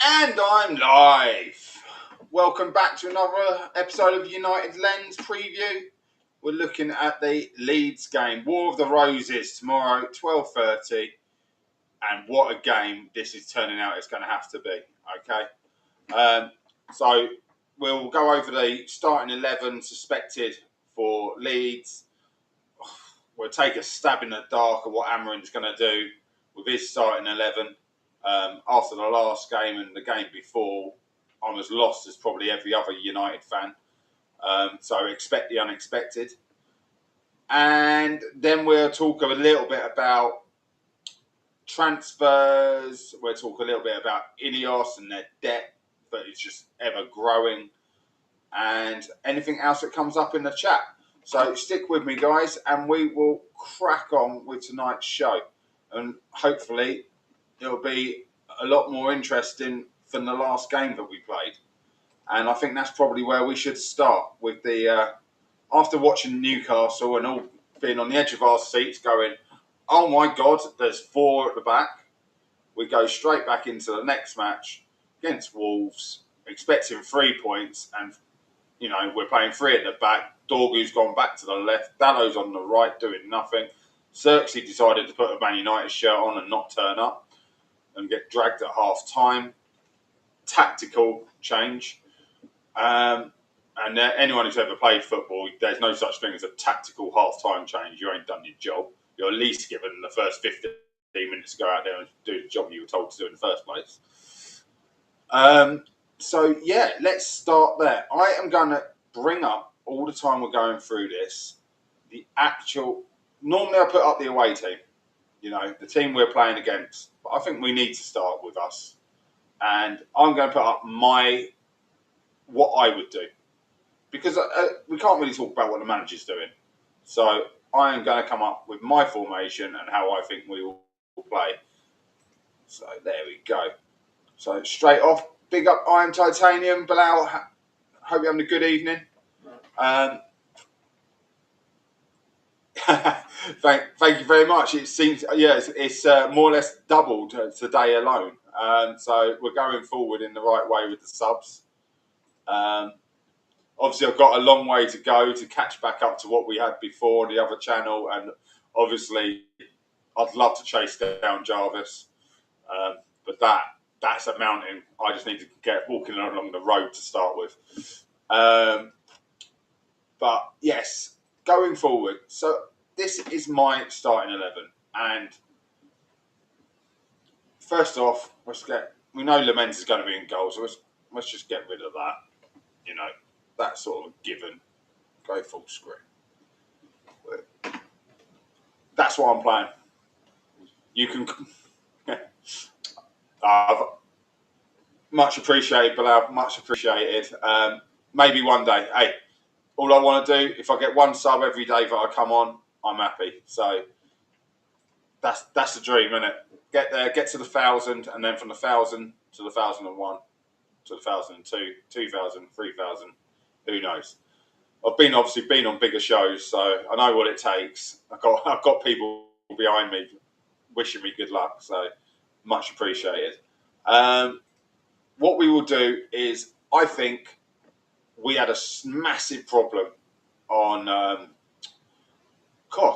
And I'm live. Welcome back to another episode of United Lens Preview. We're looking at the Leeds game, War of the Roses, tomorrow, 12:30. And what a game this is turning out it's going to have to be, okay? So we'll go over the starting 11 suspected for Leeds. We'll take a stab in the dark at what Amarin's going to do with his starting 11. After the last game and the game before, I'm as lost as probably every other United fan. So expect the unexpected. And then we'll talk a little bit about transfers. We'll talk a little bit about Ineos and their debt that is just ever growing. And anything else that comes up in the chat. So stick with me, guys, and we will crack on with tonight's show. And hopefully it'll be a lot more interesting than the last game that we played. And I think that's probably where we should start with the, after watching Newcastle and all being on the edge of our seats going, oh my God, there's 4 at the back. We go straight back into the next match against Wolves, expecting 3 points. And, you know, we're playing 3 at the back. Dorgu's gone back to the left. Dallow's on the right doing nothing. Xerxes decided to put a Man United shirt on and not turn up and get dragged at half time. Tactical change. And anyone who's ever played football, there's no such thing as a tactical half-time change. You ain't done your job. You're at least given the first 15 minutes to go out there and do the job you were told to do in the first place. So, yeah, let's start there. I am going to bring up, all the time we're going through this, the actual... Normally I put up the away team, you know, the team we're playing against. But I think we need to start with us. And I'm going to put up what I would do. Because we can't really talk about what the manager's doing. So I am going to come up with my formation and how I think we will play. So there we go. So straight off, big up Iron Titanium. Bilal, hope you're having a good evening. Thank you very much. It seems, yeah, it's more or less doubled today alone. So we're going forward in the right way with the subs. Obviously, I've got a long way to go to catch back up to what we had before on the other channel. And obviously, I'd love to chase down Jarvis. But that's a mountain. I just need to get walking along the road to start with. But yes, going forward. So this is my starting 11. And first off, we know Lamens is going to be in goal. So let's just get rid of that. You know, that's sort of a given. Go full screen. That's what I'm playing. You can... much appreciated, Bilal. Much appreciated. Maybe one day. Hey, all I want to do, if I get one sub every day that I come on, I'm happy. So that's the dream, isn't it? Get there, get to the 1,000, and then from the 1,000 to the 1,001 to the 1,002, 2,000, 3,000. Who knows? I've obviously been on bigger shows, so I know what it takes. I've got people behind me wishing me good luck, so much appreciated. What we will do is, I think we had a massive problem on, I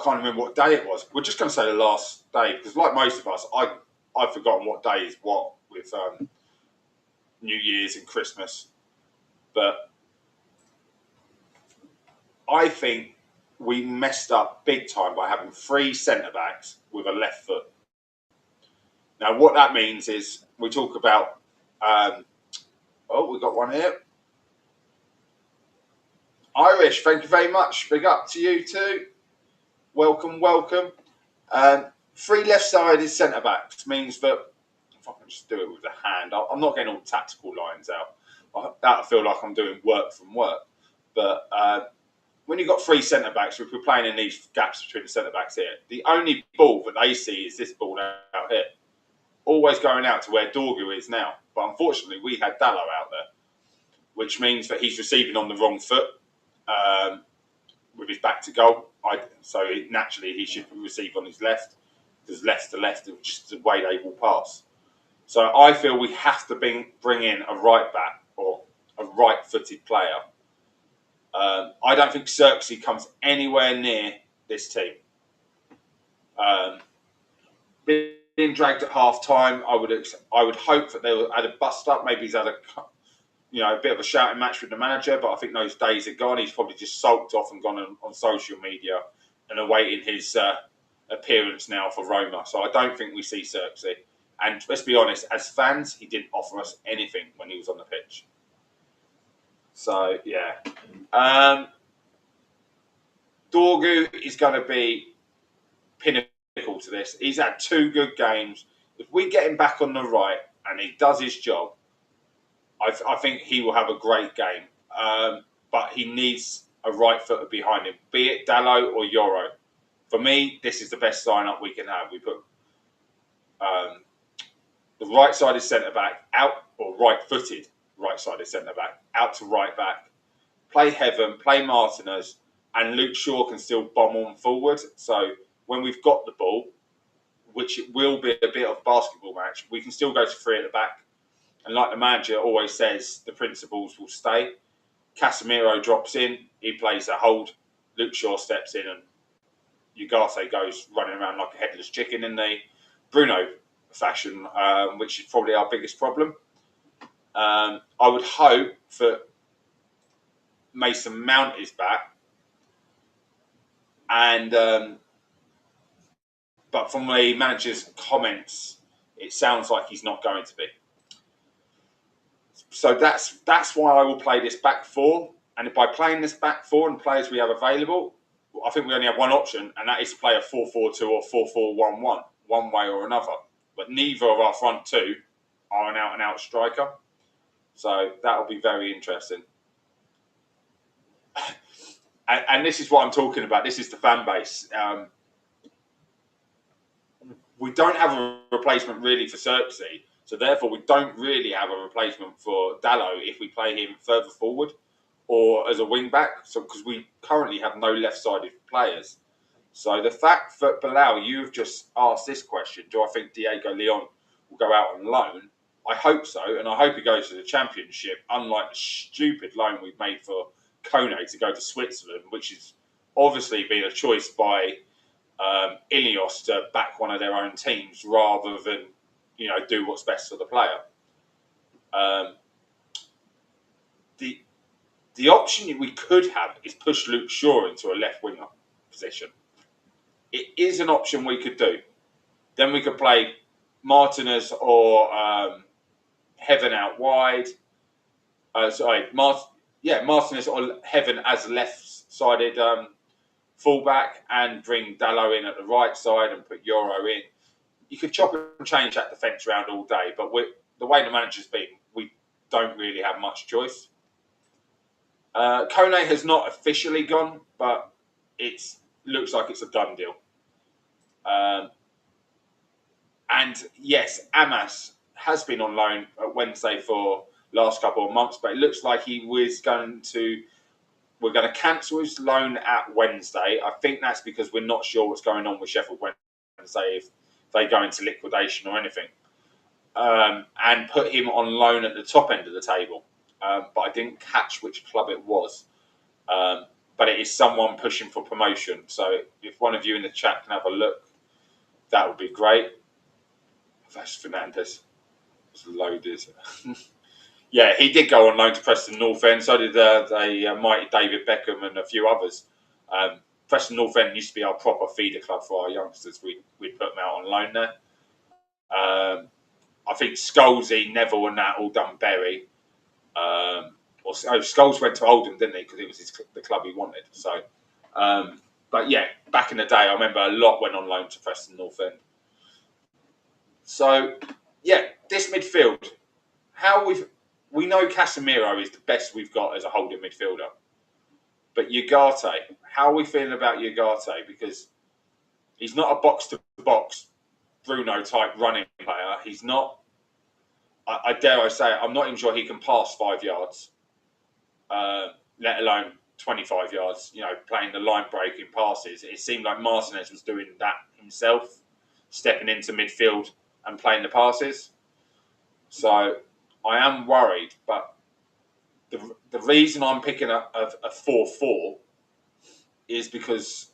can't remember what day it was. We're just going to say the last day, because like most of us, I've forgotten what day is what with New Year's and Christmas. But I think we messed up big time by having 3 centre-backs with a left foot. Now, what that means is we talk about... we got one here. Irish, thank you very much. Big up to you too. Welcome, welcome. 3 left-sided centre-backs means that... If I can just do it with the hand. I'm not getting all the tactical lines out. That'll feel like I'm doing work from work. But... when you've got 3 centre-backs, if we're playing in these gaps between the centre-backs here, the only ball that they see is this ball out here. Always going out to where Dorgu is now. But unfortunately, we had Dallow out there, which means that he's receiving on the wrong foot with his back to goal. Naturally, he should receive on his left, because left to left, which is the way they will pass. So I feel we have to bring in a right back or a right-footed player. I don't think Xerxes comes anywhere near this team. Being dragged at half time, I would hope that they will add a bust up. Maybe he's had a bit of a shouting match with the manager, but I think those days are gone. He's probably just sulked off and gone on social media and awaiting his appearance now for Roma. So I don't think we see Xerxes. And let's be honest, as fans, he didn't offer us anything when he was on the pitch. So yeah, Dorgu is going to be pinnacle to this. He's had 2 good games. If we get him back on the right and he does his job, I think he will have a great game. But he needs a right footer behind him, be it Dalot or Yoro. For me, this is the best sign-up we can have. We put the right-sided centre-back out, or right-footed right-sided centre-back out to right-back. Play Heaven, play Martinez, and Luke Shaw can still bomb on forward. So when we've got the ball, which it will be a bit of a basketball match, we can still go to 3 at the back. And like the manager always says, the principles will stay. Casemiro drops in, he plays a hold, Luke Shaw steps in, and Ugarte goes running around like a headless chicken in the Bruno fashion, which is probably our biggest problem. I would hope that Mason Mount is back, and but from the manager's comments, it sounds like he's not going to be. So that's why I will play this back 4. And by playing this back 4 and players we have available, I think we only have one option, and that is to play a 4-4-2 or 4-4-1-1, one way or another. But neither of our front 2 are an out-and-out striker. So that will be very interesting. And this is what I'm talking about. This is the fan base. We don't have a replacement really for Xerxes. So therefore, we don't really have a replacement for Dalot if we play him further forward or as a wing back. So because we currently have no left-sided players. So the fact that Bilal, you've just asked this question: do I think Diego Leon will go out on loan? I hope so, and I hope he goes to the Championship. Unlike the stupid loan we've made for Kone to go to Switzerland, which has obviously been a choice by Ineos to back one of their own teams rather than do what's best for the player. The option we could have is push Luke Shaw into a left winger position. It is an option we could do. Then we could play Martinez or Heaven out wide. Martinez or Heaven as left-sided fullback, and bring Dalot in at the right side and put Yoro in. You could chop and change that defence around all day, but the way the manager's been, we don't really have much choice. Kone has not officially gone, but it looks like it's a done deal. And yes, Amas has been on loan at Wednesday for last couple of months, but it looks like we're going to cancel his loan at Wednesday. I think that's because we're not sure what's going on with Sheffield Wednesday, if they go into liquidation or anything, and put him on loan at the top end of the table. But I didn't catch which club it was. But it is someone pushing for promotion. So if one of you in the chat can have a look, that would be great. That's Fernandez. It's loaded. Yeah, he did go on loan to Preston North End. So did the mighty David Beckham and a few others. Preston North End used to be our proper feeder club for our youngsters. We'd put them out on loan there. I think Scholesy, Neville and that all done Bury. Scholes went to Oldham, didn't he? Because it was the club he wanted. So, but yeah, back in the day, I remember a lot went on loan to Preston North End. So, yeah, this midfield, we know Casemiro is the best we've got as a holding midfielder. But Ugarte, how are we feeling about Ugarte? Because he's not a box-to-box Bruno type running player. He's not, I dare I say it, I'm not even sure he can pass 5 yards, let alone 25 yards, playing the line-breaking passes. It seemed like Martinez was doing that himself, stepping into midfield and playing the passes. So I am worried, but the reason I'm picking a 4-4 is because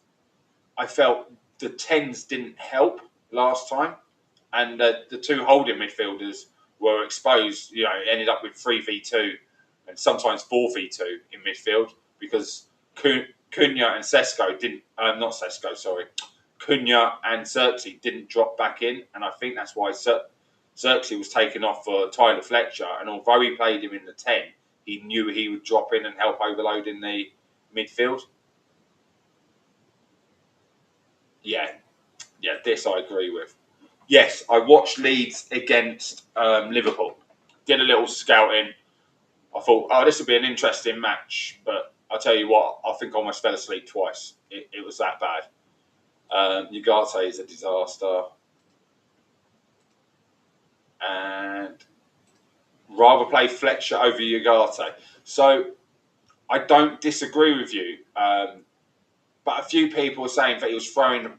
I felt the 10s didn't help last time, and the two holding midfielders were exposed. You know, it ended up with 3v2 and sometimes 4v2 in midfield because Cunha and Sesko didn't. Not Sesko, sorry. Cunha and Xerxes didn't drop back in, and I think that's why Xerxes was taken off for Tyler Fletcher. And although he played him in the 10, he knew he would drop in and help overload in the midfield. Yeah, this I agree with. Yes, I watched Leeds against Liverpool. Did a little scouting. I thought, oh, this would be an interesting match. But I'll tell you what, I think I almost fell asleep twice. It was that bad. Ugarte is a disaster. And rather play Fletcher over Ugarte. So I don't disagree with you. But a few people are saying that he was throwing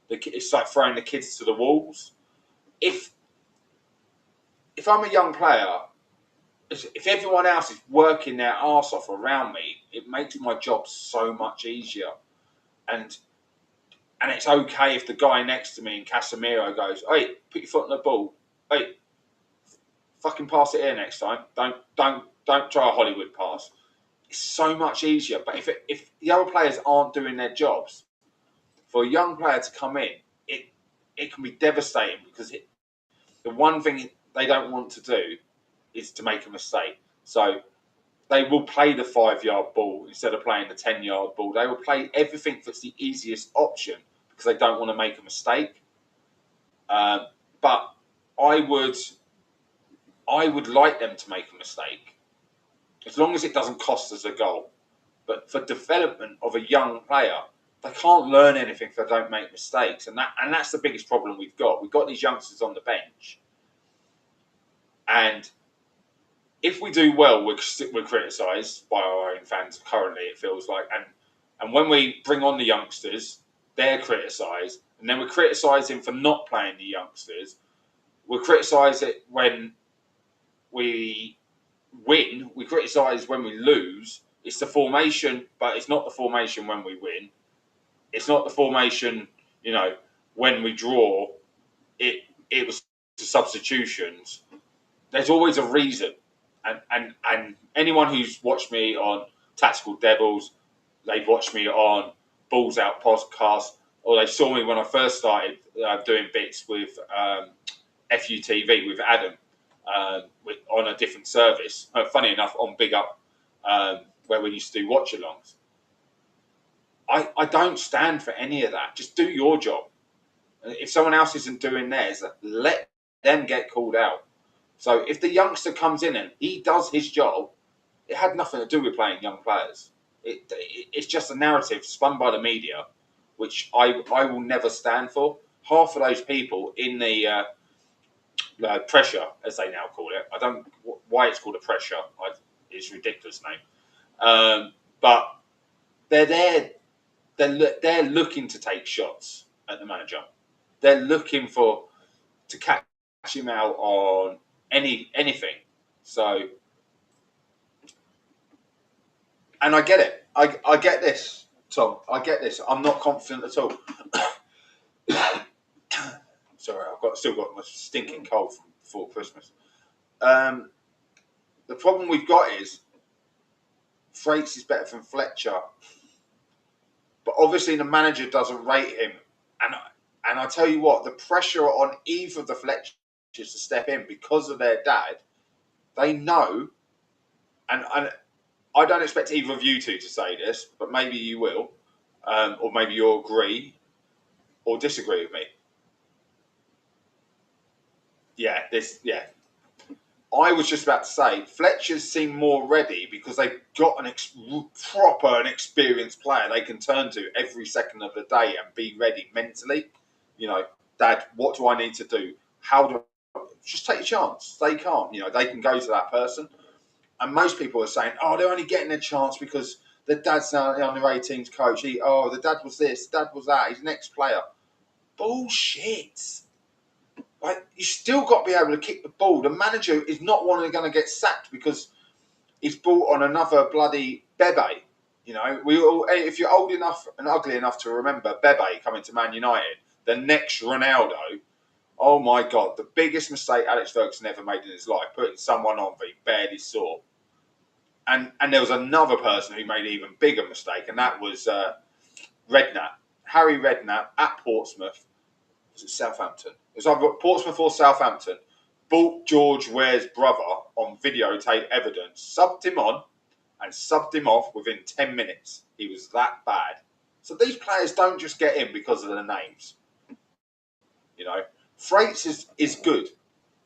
it's like throwing the kids to the wolves. If I'm a young player, if everyone else is working their arse off around me, it makes my job so much easier. And it's okay if the guy next to me in Casemiro goes, "Hey, put your foot on the ball. Hey, fucking pass it here next time. Don't try a Hollywood pass." It's so much easier. But if the other players aren't doing their jobs, for a young player to come in, it can be devastating because the one thing they don't want to do is to make a mistake. So they will play the 5-yard ball instead of playing the 10-yard ball. They will play everything that's the easiest option because they don't want to make a mistake. But I would like them to make a mistake as long as it doesn't cost us a goal. But for development of a young player, they can't learn anything if they don't make mistakes, and that's the biggest problem we've got. We've got these youngsters on the bench, and if we do well, we're criticised by our own fans currently, it feels like. And when we bring on the youngsters, they're criticised. And then we're criticising for not playing the youngsters. We're criticised when we win. We criticise when we lose. It's the formation, but it's not the formation when we win. It's not the formation, when we draw. It was the substitutions. There's always a reason. And anyone who's watched me on Tactical Devils, they've watched me on Balls Out podcast, or they saw me when I first started doing bits with FUTV with Adam on a different service. Funny enough, on Big Up, where we used to do watch-alongs. I don't stand for any of that. Just do your job. If someone else isn't doing theirs, let them get called out. So if the youngster comes in and he does his job, it had nothing to do with playing young players. It's just a narrative spun by the media, which I will never stand for. Half of those people in the pressure, as they now call it, I don't why it's called a pressure. It's a ridiculous name, but they're there. They're looking to take shots at the manager. They're looking to catch him out on anything. So, and I get it. I get this, Tom. I get this. I'm not confident at all. Sorry, still got my stinking cold from before Christmas. The problem we've got is Frakes is better than Fletcher, but obviously the manager doesn't rate him. And I tell you what, the pressure on either of the Fletchers to step in because of their dad, they know, and I don't expect either of you two to say this, but maybe you will, or maybe you'll agree or disagree with me. Yeah. I was just about to say, Fletchers seem more ready because they've got proper and experienced player they can turn to every second of the day and be ready mentally. Dad, what do I need to do? How do I just take a chance? They can't. They can go to that person. And most people are saying, oh, they're only getting a chance because the dad's now the under-18s coach. The dad was this, the dad was that. He's an ex-player. Bullshit. Like, you still got to be able to kick the ball. The manager is not going to get sacked because he's brought on another bloody Bebe. You know, we all, if you're old enough and ugly enough to remember Bebe coming to Man United, the next Ronaldo. Oh my God, the biggest mistake Alex Ferguson ever made in his life, putting someone on that he barely saw. And there was another person who made an even bigger mistake, and that was Redknapp, Harry Redknapp at Portsmouth. Was it Southampton? It was either Portsmouth or Southampton. Bought George Ware's brother on videotape evidence, subbed him on, and subbed him off within 10 minutes. He was that bad. So these players don't just get in because of the names. You know, Freites is good.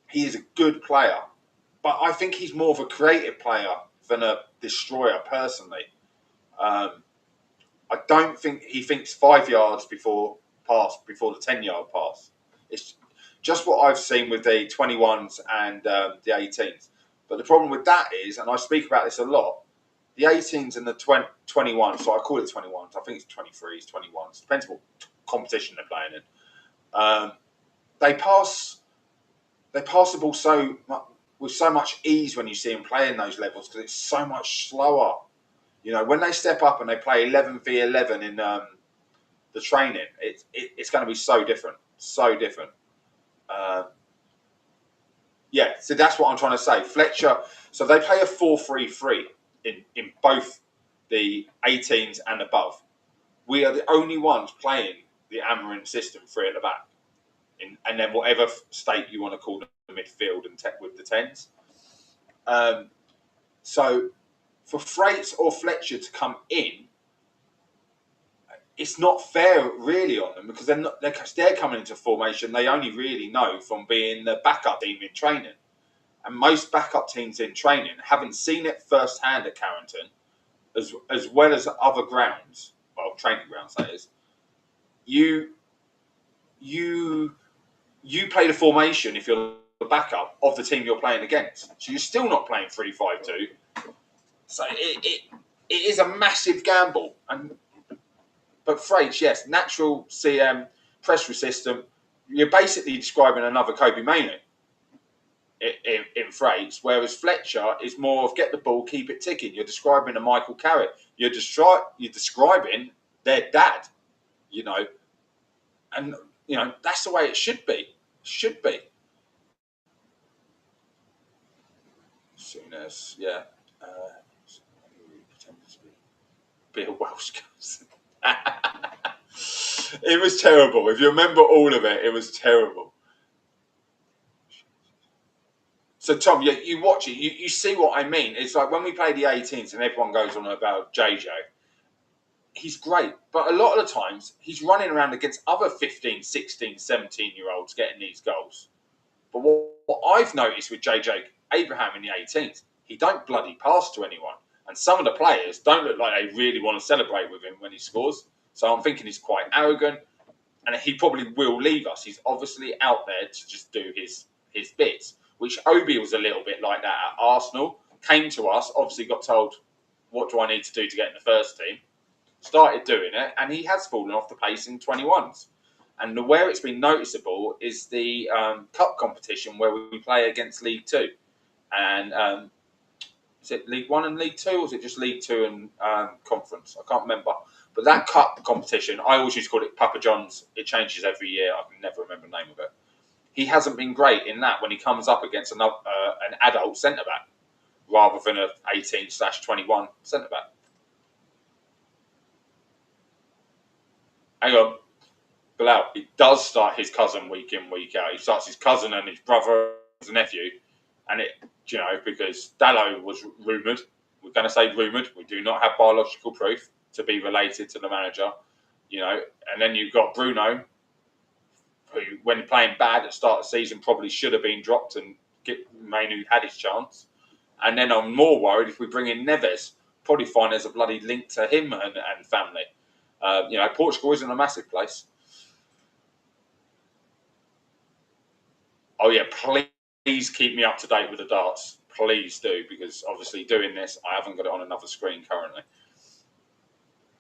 He is a good player. But I think he's more of a creative player than a destroyer, personally. I don't think he thinks 5 yards before the 10-yard pass. It's just what I've seen with the 21s and the 18s. But the problem with that is, and I speak about this a lot, the 18s and the 21s, so I call it 21s, I think it's 23s, 21s, depends what competition they're playing in. They pass the ball with so much ease when you see them playing those levels because it's so much slower. You know, when they step up and they play 11v11 in the training, it's going to be so different, so different. Yeah, so that's what I'm trying to say. Fletcher, so they play a 4-3-3 in both the 18s and above. We are the only ones playing the Amarin system, 3 at the back. And then whatever state you want to call the midfield and tech with the 10s. So for Freites or Fletcher to come in, it's not fair really on them because they're coming into formation they only really know from being the backup team in training. And most backup teams in training, having seen it firsthand at Carrington, as well as other grounds, well, training grounds that is, you play the formation if you're the backup of the team you're playing against. So you're still not playing 3-5-2. So it is a massive gamble. But Freites, yes, natural CM, press resistant. You're basically describing another Kobe Mainoo in Freites, whereas Fletcher is more of get the ball, keep it ticking. You're describing a Michael Carrick. You're describing their dad, you know. And, you know, that's the way it should be. Should be. Soon as, yeah. Bill Welsh goes. It was terrible. If you remember all of it, it was terrible. So, Tom, you watch it, you see what I mean. It's like when we play the 18s and everyone goes on about JJ, he's great. But a lot of the times, he's running around against other 15, 16, 17-year-olds getting these goals. But what I've noticed with JJ Abraham in the 18s, he don't bloody pass to anyone. And some of the players don't look like they really want to celebrate with him when he scores. So I'm thinking he's quite arrogant. And he probably will leave us. He's obviously out there to just do his bits, which Obi was a little bit like that at Arsenal. Came to us, obviously got told, what do I need to do to get in the first team? Started doing it, and he has fallen off the pace in 21s. And where it's been noticeable is the cup competition where we play against League Two. And is it League One and League Two, or is it just League Two and Conference? I can't remember. But that cup competition, I always used to call it Papa John's. It changes every year. I can never remember the name of it. He hasn't been great in that when he comes up against an adult centre-back rather than an 18/21 centre-back. Hang on. Bilal, he does start his cousin week in, week out. He starts his cousin and his brother, his nephew. And because Dallo was rumoured. We're going to say rumoured. We do not have biological proof to be related to the manager, and then you've got Bruno, who, when playing bad at the start of the season, probably should have been dropped and Mainoo had his chance. And then I'm more worried if we bring in Neves, probably find there's a bloody link to him and family. Portugal isn't a massive place. Oh yeah, please keep me up to date with the darts. Please do, because obviously doing this, I haven't got it on another screen currently.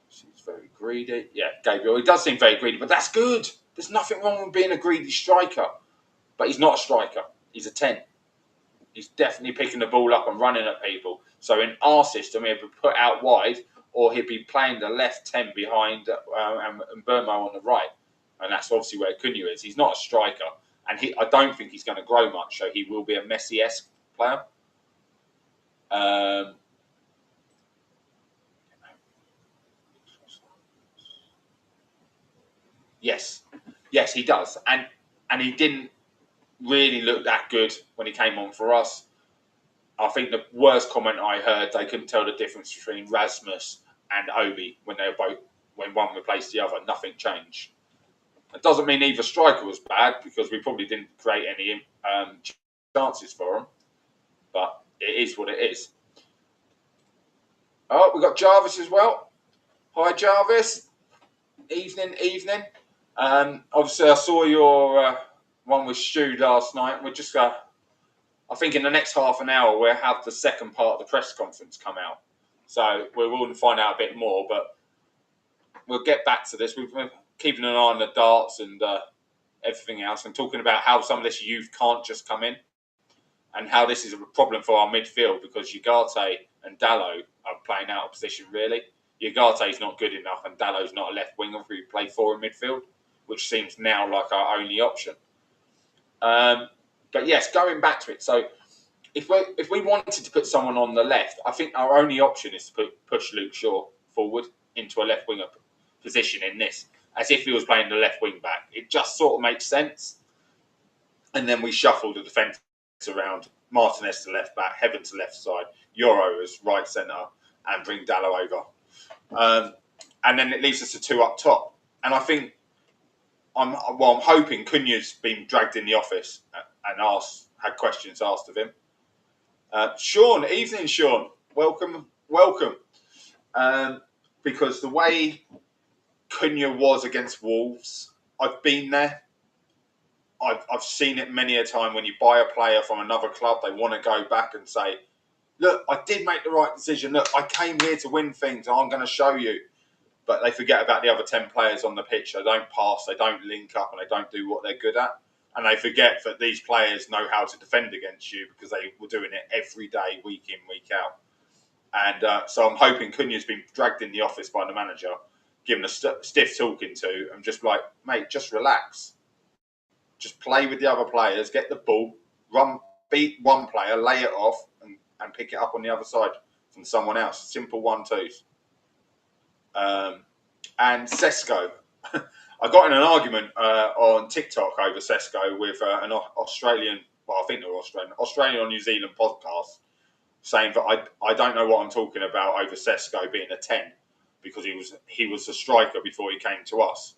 He's very greedy. Yeah, Gabriel, he does seem very greedy, but that's good. There's nothing wrong with being a greedy striker. but he's not a striker. He's a 10. He's definitely picking the ball up and running at people. So in our system, he'd be put out wide, or he'd be playing the left 10 behind and Burmo on the right. And that's obviously where Cunha is. He's not a striker, and I don't think he's going to grow much, so he will be a Messi-esque player. Yes, he does, and he didn't really look that good when he came on for us. I think the worst comment I heard, they couldn't tell the difference between Rasmus and Obi when one replaced the other. Nothing changed. It doesn't mean either striker was bad, because we probably didn't create any chances for them, but it is what it is. Oh, we've got Jarvis as well. Hi, Jarvis. Evening. Obviously, I saw your one with Stu last night. We're just I think in the next half an hour, we'll have the second part of the press conference come out. So we will find out a bit more, but we'll get back to this. We've been keeping an eye on the darts and everything else, and talking about how some of this youth can't just come in, and how this is a problem for our midfield, because Ugarte and Dallo are playing out of position, really. Ugarte's not good enough, and Dallo's not a left winger who play four in midfield, which seems now like our only option. But yes, going back to it. So if we wanted to put someone on the left, I think our only option is to push Luke Shaw forward into a left winger position in this, as if he was playing the left wing back. It just sort of makes sense. And then we shuffle the defence around. Martinez to left back, Heaven to left side, Euro as right centre, and bring Dallo over. And then it leaves us to two up top. And I think I'm hoping Cunha's been dragged in the office and had questions asked of him. Sean, evening, Sean. Welcome. Because the way Cunha was against Wolves, I've been there. I've seen it many a time. When you buy a player from another club, they want to go back and say, look, I did make the right decision. Look, I came here to win things. I'm going to show you. But they forget about the other 10 players on the pitch. They don't pass, they don't link up, and they don't do what they're good at. And they forget that these players know how to defend against you, because they were doing it every day, week in, week out. And so I'm hoping Cunha's been dragged in the office by the manager, given a stiff talking to, and just like, mate, just relax. Just play with the other players, get the ball, beat one player, lay it off, and pick it up on the other side from someone else. Simple 1-2s. And Sesko. I got in an argument on TikTok over Sesko with an Australian, well, I think they were Australian or New Zealand podcast, saying that I don't know what I'm talking about over Sesko being a 10, because he was a striker before he came to us.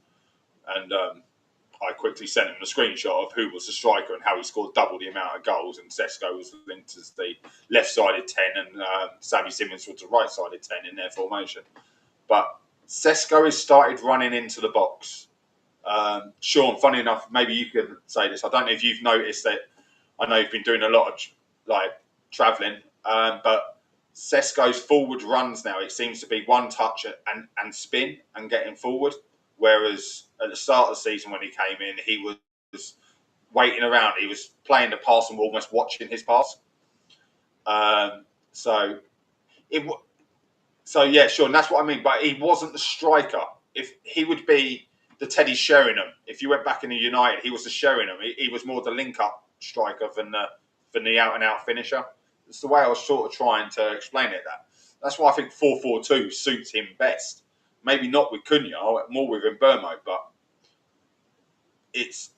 And I quickly sent him a screenshot of who was the striker and how he scored double the amount of goals, and Sesko was linked as the left-sided 10, and Xavi Simons was the right-sided 10 in their formation. But Sesko has started running into the box. Sean, funny enough, maybe you could say this. I don't know if you've noticed that. I know you've been doing a lot of travelling, but Sesko's forward runs now, it seems to be one touch and spin and getting forward. Whereas at the start of the season when he came in, he was waiting around. He was playing the pass and almost watching his pass. So yeah, sure, and that's what I mean. But he wasn't the striker. If he would be the Teddy Sheringham, if you went back into United, he was the Sheringham. He was more the link-up striker than the out-and-out finisher. It's the way I was sort of trying to explain it. That's why I think 4-4-2 suits him best. Maybe not with Cunha, more with Burmo, but it's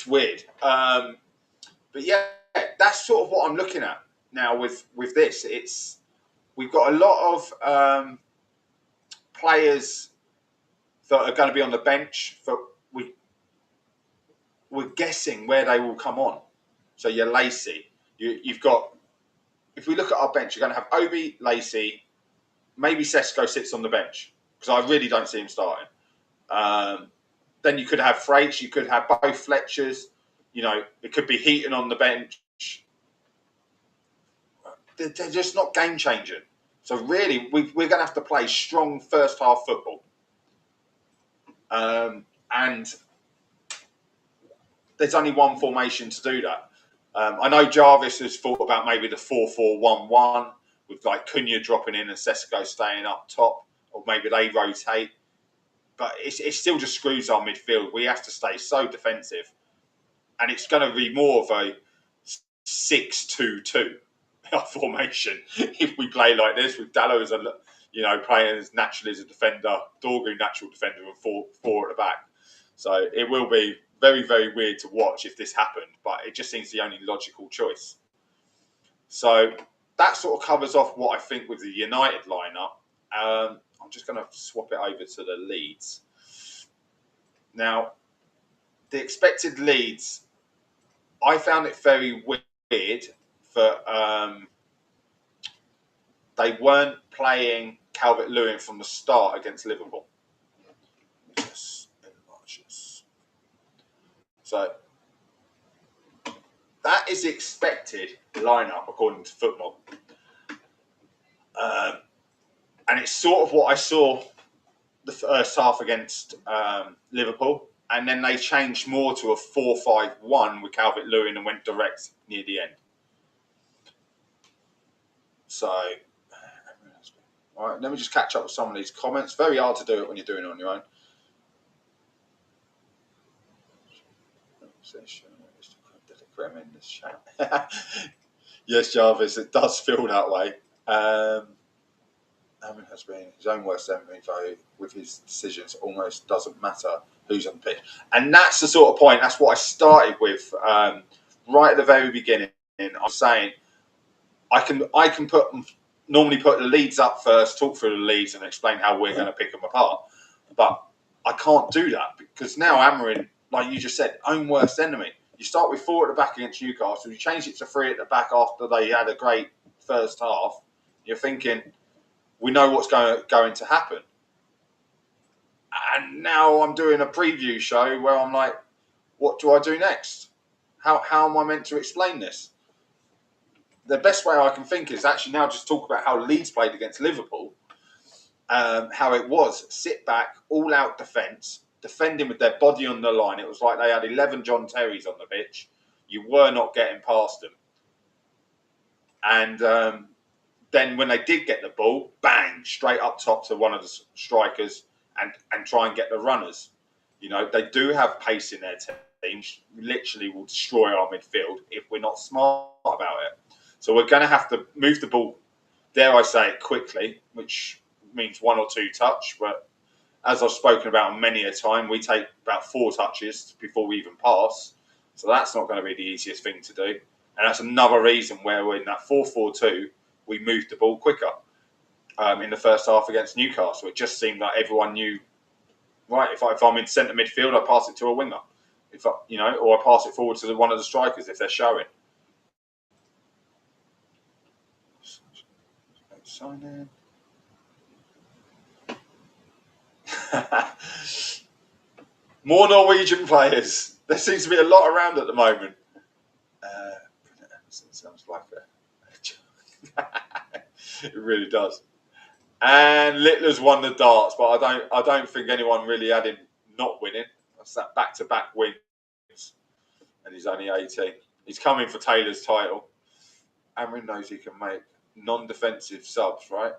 weird. But yeah, that's sort of what I'm looking at now with this. We've got a lot of players that are going to be on the bench. We're guessing where they will come on. So you're Lacey. You've got, if we look at our bench, you're going to have Obi, Lacey. Maybe Sesko sits on the bench, because I really don't see him starting. Then you could have Freights, you could have both Fletchers. It could be Heaton on the bench. They're just not game changing. So really, we're going to have to play strong first half football. And there's only one formation to do that. I know Jarvis has thought about maybe the 4-4-1-1 with like Cunha dropping in and Sesco staying up top, or maybe they rotate. But it still just screws our midfield. We have to stay so defensive, and it's going to be more of a 6-2-2 formation if we play like this with Dallo as playing as naturally as a defender, Dorgu natural defender, and four at the back. So it will be very, very weird to watch if this happened, but it just seems the only logical choice. So that sort of covers off what I think with the United lineup. I'm just going to swap it over to the Leeds. Now, the expected Leeds, I found it very weird for they weren't playing Calvert-Lewin from the start against Liverpool. So that is the expected lineup according to football. And it's sort of what I saw the first half against Liverpool. And then they changed more to a 4-5-1 with Calvert-Lewin and went direct near the end. So, all right, let me just catch up with some of these comments. Very hard to do it when you're doing it on your own. In this chat. Yes, Jarvis, it does feel that way. Hammond has been his own worst enemy, though, with his decisions. Almost doesn't matter who's on the pitch, and that's the sort of point. That's what I started with right at the very beginning. I was saying I can normally put the Leeds up first, talk through the Leeds, and explain how we're going to pick them apart. But I can't do that because now Amorim, like you just said, own worst enemy. You start with 4 at the back against Newcastle. You change it to 3 at the back after they had a great first half. You're thinking, we know what's going to happen. And now I'm doing a preview show where I'm like, what do I do next? How am I meant to explain this? The best way I can think is actually now just talk about how Leeds played against Liverpool. How it was sit back, all out defence, defending with their body on the line. It was like they had 11 John Terrys on the pitch. You were not getting past them. And then when they did get the ball, bang, straight up top to one of the strikers and try and get the runners. You know, they do have pace in their team. Literally will destroy our midfield if we're not smart about it. So we're going to have to move the ball, dare I say it, quickly, which means 1 or 2 touch, but as I've spoken about many a time, we take about 4 touches before we even pass. So that's not going to be the easiest thing to do. And that's another reason where we're in that 4-4-2, we moved the ball quicker in the first half against Newcastle. It just seemed like everyone knew, right, if I'm in centre midfield, I pass it to a winger. Or I pass it forward to one of the strikers if they're showing. Sign in. More Norwegian players. There seems to be a lot around at the moment. Sounds like it really does. And Littler's won the darts, but I don't think anyone really had him not winning. That's that back-to-back wins, and he's only 18. He's coming for Taylor's title. Amorim knows he can make non-defensive subs, right?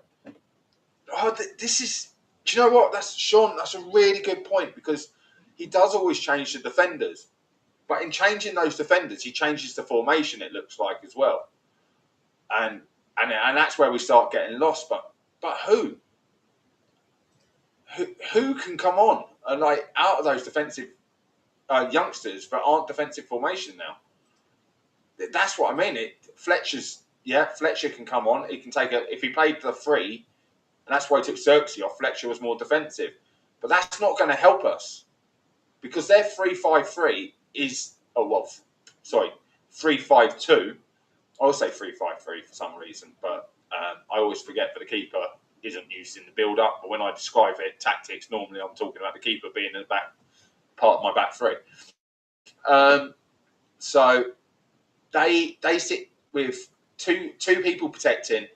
Oh, this is. Do you know what? That's Sean. That's a really good point because he does always change the defenders, but in changing those defenders, he changes the formation. It looks like as well, and that's where we start getting lost. But who can come on and like out of those defensive youngsters that aren't defensive formation now? That's what I mean. Fletcher can come on. He can take if he played the 3. And that's why he took Xerxes off. Fletcher was more defensive. But that's not going to help us. Because their 3-5-3 is... 3-5-2. I always say 3-5-3 for some reason. But I always forget that the keeper isn't used in the build-up. But when I describe it, tactics, normally I'm talking about the keeper being in the back part of my back 3. So they sit with two people protecting,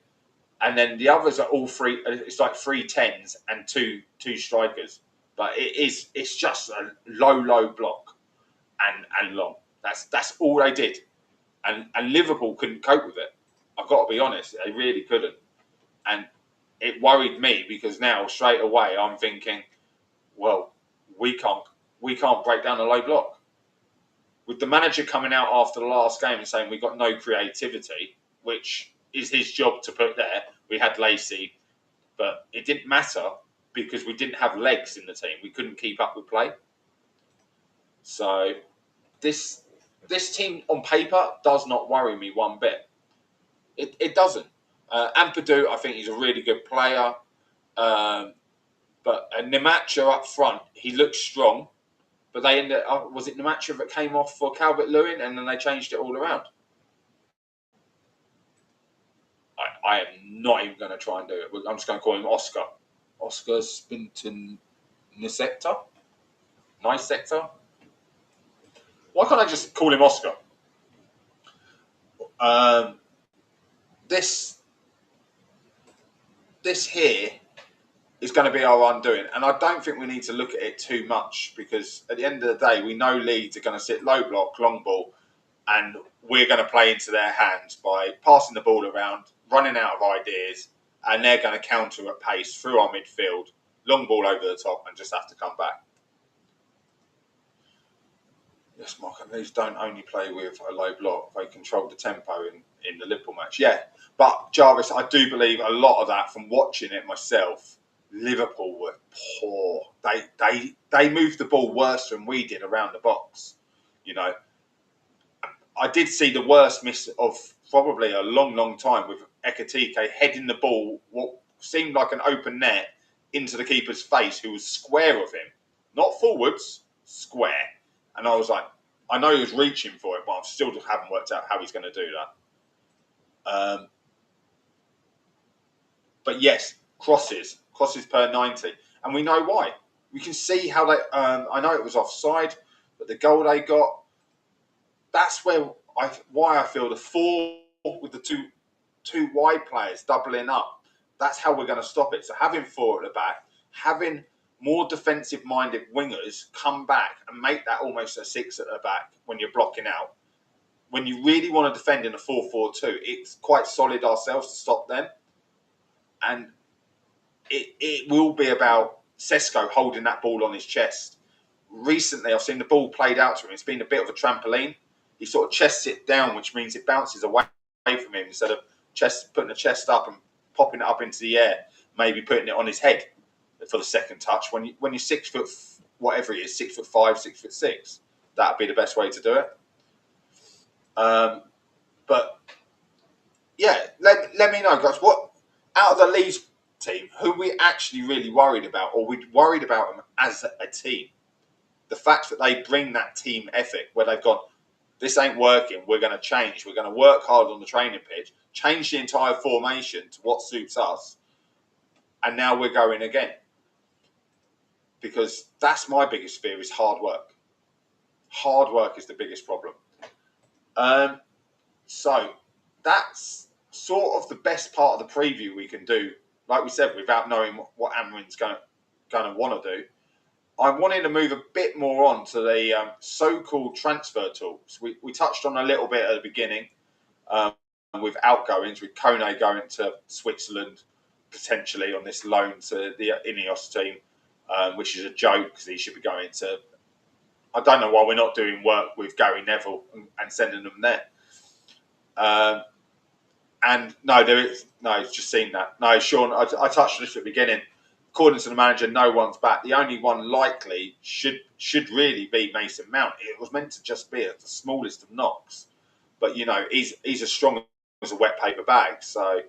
and then the others are all 3. It's like 3 10s and two strikers. But it's just a low block. and long. That's all they did, and Liverpool couldn't cope with it. I've got to be honest, they really couldn't, and it worried me because now straight away I'm thinking, well, we can't break down a low block. With the manager coming out after the last game and saying we got no creativity, which is his job to put there. We had Lacey, but it didn't matter because we didn't have legs in the team. We couldn't keep up with play. So this team on paper does not worry me one bit. It doesn't. Ampadu, I think he's a really good player. But Nemacha up front, he looks strong. But they ended up, was it Nemacha that came off for Calvert-Lewin and then they changed it all around? I am not even going to try and do it. I'm just going to call him Oscar. Oscar Spinton Nisector? Nisector? Why can't I just call him Oscar? This here is going to be our undoing. And I don't think we need to look at it too much because at the end of the day, we know Leeds are going to sit low block, long ball, and we're going to play into their hands by passing the ball around, running out of ideas, and they're going to counter at pace through our midfield, long ball over the top, and just have to come back. Yes, Mark, and Leeds don't only play with a low block. They controlled the tempo in the Liverpool match. Yeah, but Jarvis, I do believe a lot of that from watching it myself. Liverpool were poor. They moved the ball worse than we did around the box. You know, I did see the worst miss of probably a long time with Ekatike heading the ball, what seemed like an open net, into the keeper's face, who was square of him. Not forwards, square. And I was like, I know he was reaching for it, but I still haven't worked out how he's going to do that. But yes, crosses per 90. And we know why. We can see how they, I know it was offside, but the goal they got, that's why I feel the four with the two wide players doubling up, that's how we're going to stop it. So having four at the back, having more defensive-minded wingers come back and make that almost a six at the back when you're blocking out. When you really want to defend in a 4-4-2, it's quite solid ourselves to stop them. And it will be about Sesko holding that ball on his chest. Recently, I've seen the ball played out to him. It's been a bit of a trampoline. He sort of chests it down, which means it bounces away from him instead of putting the chest up and popping it up into the air, maybe putting it on his head for the second touch. When you're 6 foot, whatever it is, 6'5", 6'6", that'd be the best way to do it. But yeah, let me know, guys. What out of the Leeds team, who we actually really worried about, or we worried about them as a team? The fact that they bring that team ethic, where they've gone, this ain't working, we're going to change. We're going to work hard on the training pitch, change the entire formation to what suits us, and now we're going again. Because that's my biggest fear, is hard work. Hard work is the biggest problem. So that's sort of the best part of the preview we can do, like we said, without knowing what Amarin's going to want to do. I wanted to move a bit more on to the so-called transfer talks. We touched on a little bit at the beginning with outgoings, with Kone going to Switzerland potentially on this loan to the Ineos team, which is a joke because he should be going to... I don't know why we're not doing work with Gary Neville and sending them there. And no, it's just seen that. No, Sean, I touched on this at the beginning. According to the manager, no one's back. The only one likely should really be Mason Mount. It was meant to just be the smallest of knocks, but you know he's as strong as a wet paper bag, so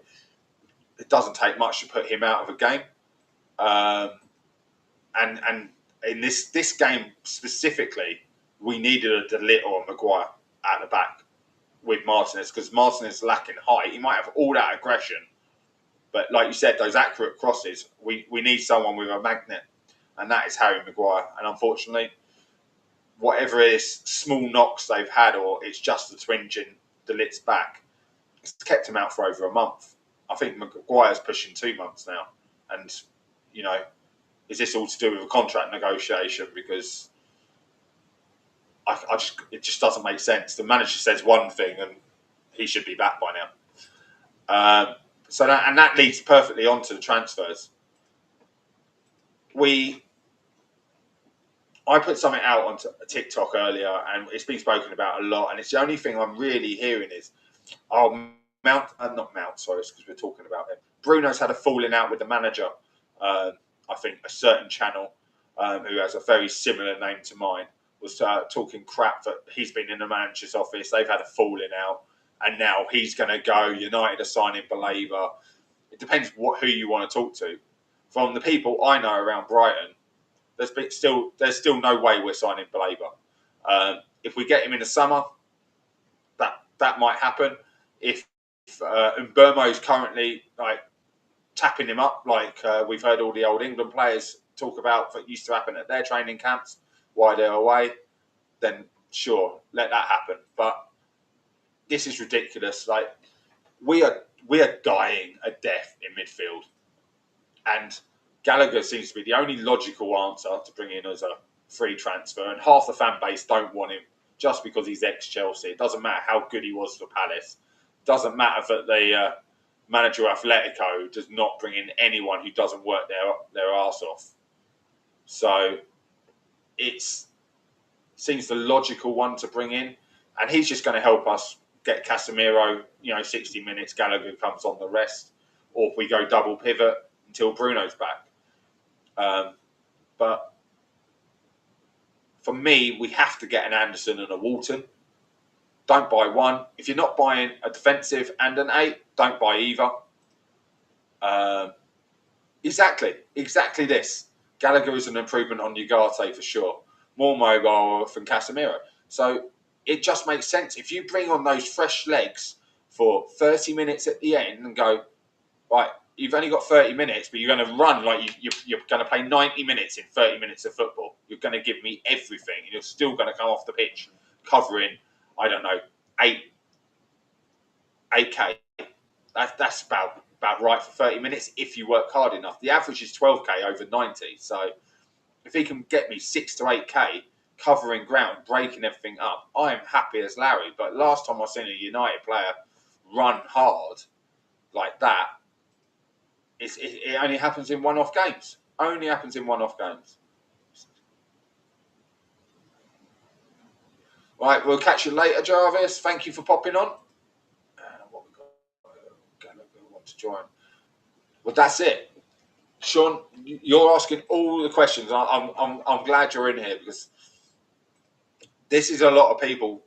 it doesn't take much to put him out of a game. And in this game specifically, we needed a De Ligt or a Maguire at the back with Martinez, because Martinez is lacking height. He might have all that aggression, but like you said, those accurate crosses, we need someone with a magnet, and that is Harry Maguire. And unfortunately, whatever it is, small knocks they've had, or it's just the twinge in De Ligt's back, it's kept him out for over a month. I think Maguire's pushing 2 months now. And, you know, is this all to do with a contract negotiation? Because it just doesn't make sense. The manager says one thing and he should be back by now. That leads perfectly onto the transfers. I put something out on TikTok earlier, and it's been spoken about a lot. And it's the only thing I'm really hearing is, not Mount, sorry, because we're talking about him. Bruno's had a falling out with the manager. I think a certain channel who has a very similar name to mine was talking crap that he's been in the manager's office. They've had a falling out, and now he's going to go. United are signing Baleba. It depends who you want to talk to. From the people I know around Brighton, there's still no way we're signing Baleba. If we get him in the summer, that might happen. If Mbermo's currently like tapping him up, like we've heard all the old England players talk about that used to happen at their training camps while they're away, then sure, let that happen. But this is ridiculous. Like we are dying a death in midfield, and Gallagher seems to be the only logical answer to bring in as a free transfer, and half the fan base don't want him just because he's ex-Chelsea. It doesn't matter how good he was for Palace. It doesn't matter that the manager of Atletico does not bring in anyone who doesn't work their arse off. So it seems the logical one to bring in, and he's just going to help us get Casemiro, 60 minutes, Gallagher comes on the rest, or if we go double pivot until Bruno's back. But for me, we have to get an Anderson and a Walton. Don't buy one. If you're not buying a defensive and an 8, don't buy either. Exactly this. Gallagher is an improvement on Ugarte for sure. More mobile than Casemiro. So it just makes sense. If you bring on those fresh legs for 30 minutes at the end and go, right, you've only got 30 minutes, but you're going to run like you're going to play 90 minutes in 30 minutes of football. You're going to give me everything, and you're still going to come off the pitch covering, I don't know, 8K. That's about right for 30 minutes if you work hard enough. The average is 12K over 90. So if he can get me 6 to 8K covering ground, breaking everything up, I am happy as Larry. But last time I seen a United player run hard like that, it only happens in one-off games. Only happens in one-off games. Right, we'll catch you later, Jarvis. Thank you for popping on. What we got? Gallagher wants to join. Well, that's it. Sean, you're asking all the questions. I'm glad you're in here because this is a lot of people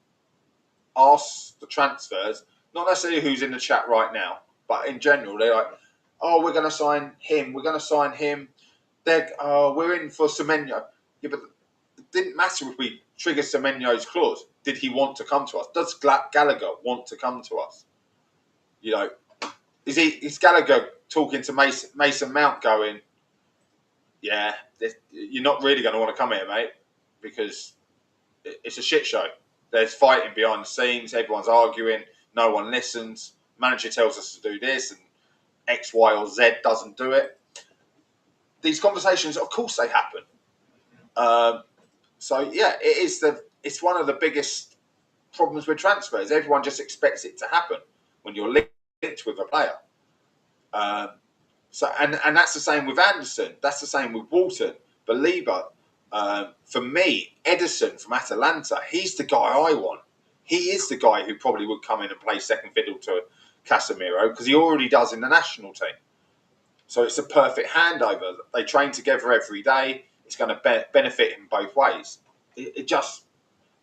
ask the transfers, not necessarily who's in the chat right now, but in general, they're like, oh, we're going to sign him. We're going to sign him. We're in for Semenyo. Yeah, but it didn't matter if we triggered Semenyo's clause. Did he want to come to us? Does Gallagher want to come to us? Is Gallagher talking to Mason Mount going, yeah, you're not really going to want to come here, mate, because it's a shit show. There's fighting behind the scenes. Everyone's arguing. No one listens. Manager tells us to do this, and X, Y, or Z doesn't do it. These conversations, of course, they happen. It's one of the biggest problems with transfers. Everyone just expects it to happen when you're linked with a player. And that's the same with Anderson. That's the same with Walton, Baleba. For me, Edison from Atalanta, he's the guy I want. He is the guy who probably would come in and play second fiddle to Casemiro because he already does in the national team. So it's a perfect handover. They train together every day. It's going to benefit him both ways. It just,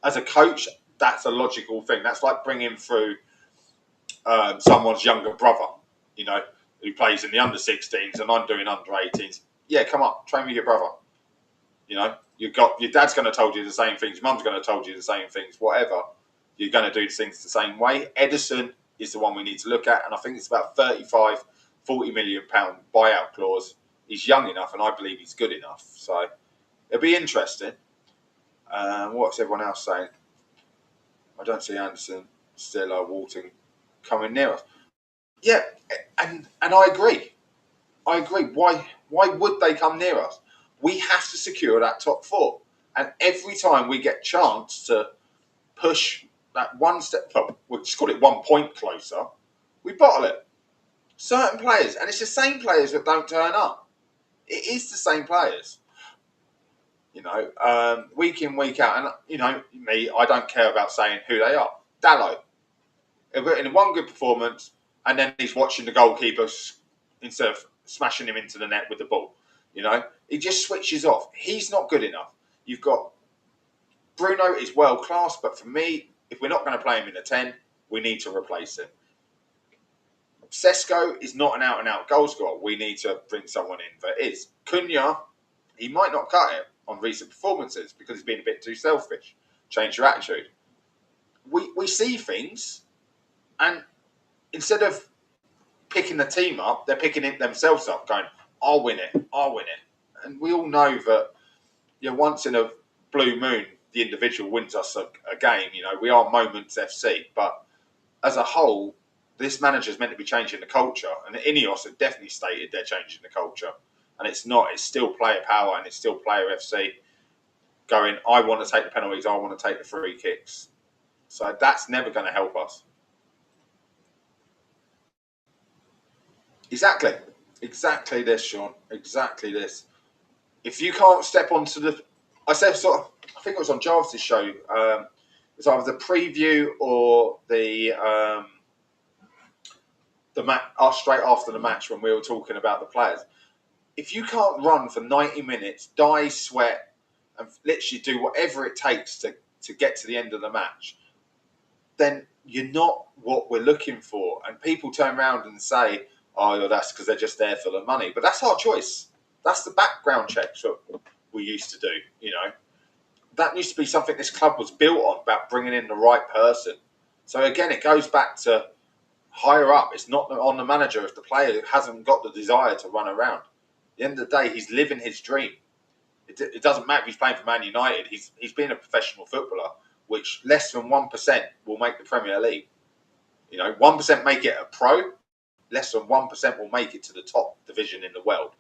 as a coach, that's a logical thing. That's like bringing through someone's younger brother, who plays in the under-16s and I'm doing under-18s. Yeah, come on, train with your brother. You've got your dad's going to told you the same things, mum's going to told you the same things, whatever. You're going to do things the same way. Edison is the one we need to look at, and I think it's about 35, 40 million pound buyout clause. He's young enough, and I believe he's good enough. So it'll be interesting. What's everyone else saying? I don't see Anderson, Stella, Walton coming near us. Yeah, and I agree. Why would they come near us? We have to secure that top 4. And every time we get chance to push that one step, we'll just call it 1 point closer, we bottle it. Certain players, and it's the same players that don't turn up. It is the same players. Week in, week out. And, me, I don't care about saying who they are. Dalot. In one good performance, and then he's watching the goalkeeper instead of smashing him into the net with the ball. He just switches off. He's not good enough. You've got Bruno is world class, but for me, if we're not going to play him in a 10, we need to replace him. Sesko is not an out-and-out goal scorer. We need to bring someone in that is. Cunha, he might not cut it on recent performances because he's been a bit too selfish. Change your attitude. We see things, and instead of picking the team up, they're picking it themselves up, going, I'll win it. And we all know that once in a blue moon, the individual wins us a game. We are Moments FC, but as a whole, this manager's meant to be changing the culture, and Ineos have definitely stated they're changing the culture, and it's not. It's still player power, and it's still player FC going, I want to take the penalties, I want to take the free kicks. So that's never going to help us. Exactly this, Sean. Exactly this. If you can't step onto the, I think it was on Jarvis's show. It's either the preview or the match straight after the match when we were talking about the players. If you can't run for 90 minutes, die, sweat, and literally do whatever it takes to get to the end of the match, then you're not what we're looking for. And people turn around and say, oh, that's because they're just there for the money. But that's our choice. That's the background checks that we used to do, That used to be something this club was built on, about bringing in the right person. So again, it goes back to higher up. It's not on the manager if the player hasn't got the desire to run around. At the end of the day, he's living his dream. It doesn't matter if he's playing for Man United. He's been a professional footballer, which less than 1% will make the Premier League. 1% make it a pro. Less than 1% will make it to the top division in the world.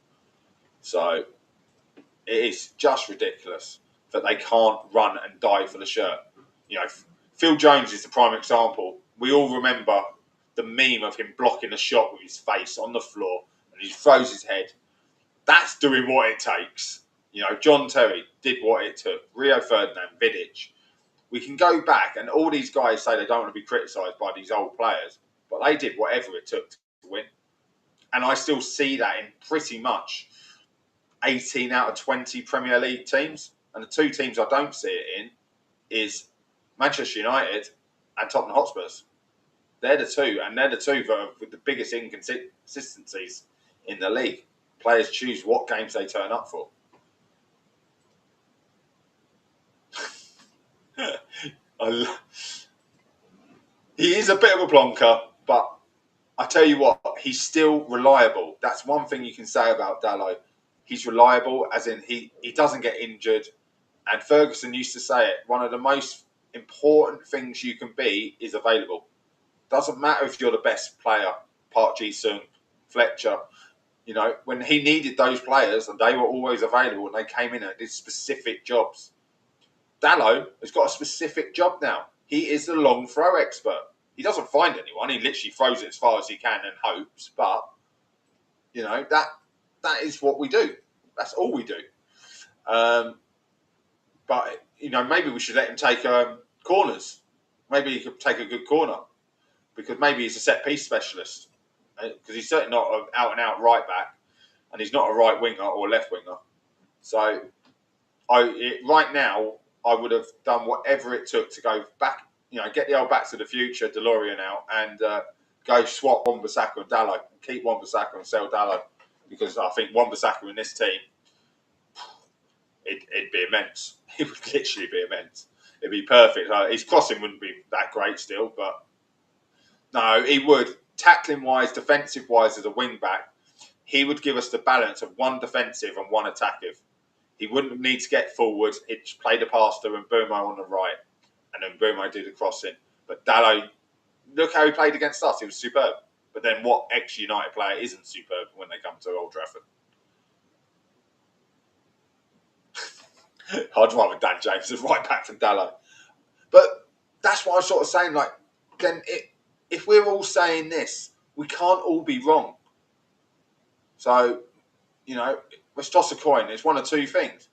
So it is just ridiculous that they can't run and die for the shirt. Phil Jones is the prime example. We all remember the meme of him blocking a shot with his face on the floor and he throws his head. That's doing what it takes. John Terry did what it took. Rio Ferdinand, Vidic. We can go back, and all these guys say they don't want to be criticised by these old players, but they did whatever it took to win. And I still see that in pretty much 18 out of 20 Premier League teams. And the two teams I don't see it in is Manchester United and Tottenham Hotspurs. They're the two, and they're the two that are with the biggest inconsistencies in the league. Players choose what games they turn up for. He is a bit of a plonker, but I tell you what, he's still reliable. That's one thing you can say about Dalot. He's reliable, as in he doesn't get injured. And Ferguson used to say it, one of the most important things you can be is available. Doesn't matter if you're the best player, Park Ji-sung, Fletcher. When he needed those players, and they were always available, and they came in and did specific jobs. Dalot has got a specific job now. He is the long throw expert. He doesn't find anyone. He literally throws it as far as he can and hopes. But, that is what we do. That's all we do. But, maybe we should let him take corners. Maybe he could take a good corner. Because maybe he's a set-piece specialist. Because he's certainly not an out-and-out right-back. And he's not a right winger or left winger. So, right now, I would have done whatever it took to go back, get the old Back to the Future DeLorean out and go swap Wan-Bissaka and Dalot. And keep Wan-Bissaka and sell Dalot. Because I think Wan-Bissaka in this team, it'd be immense. It would literally be immense. It'd be perfect. His crossing wouldn't be that great still, but no, he would. Tackling-wise, defensive-wise as a wing-back, he would give us the balance of one defensive and one attackive. He wouldn't need to get forward. He'd play the pass to Mbeumo on the right, and then Mbeumo do the crossing. But Dalot, look how he played against us. He was superb. But then what ex-United player isn't superb when they come to Old Trafford? I'd rather Dan James as right back from Dalot. But that's what I'm sort of saying. Like, then if we're all saying this, we can't all be wrong. So, you know, let's toss a coin. It's one of two things.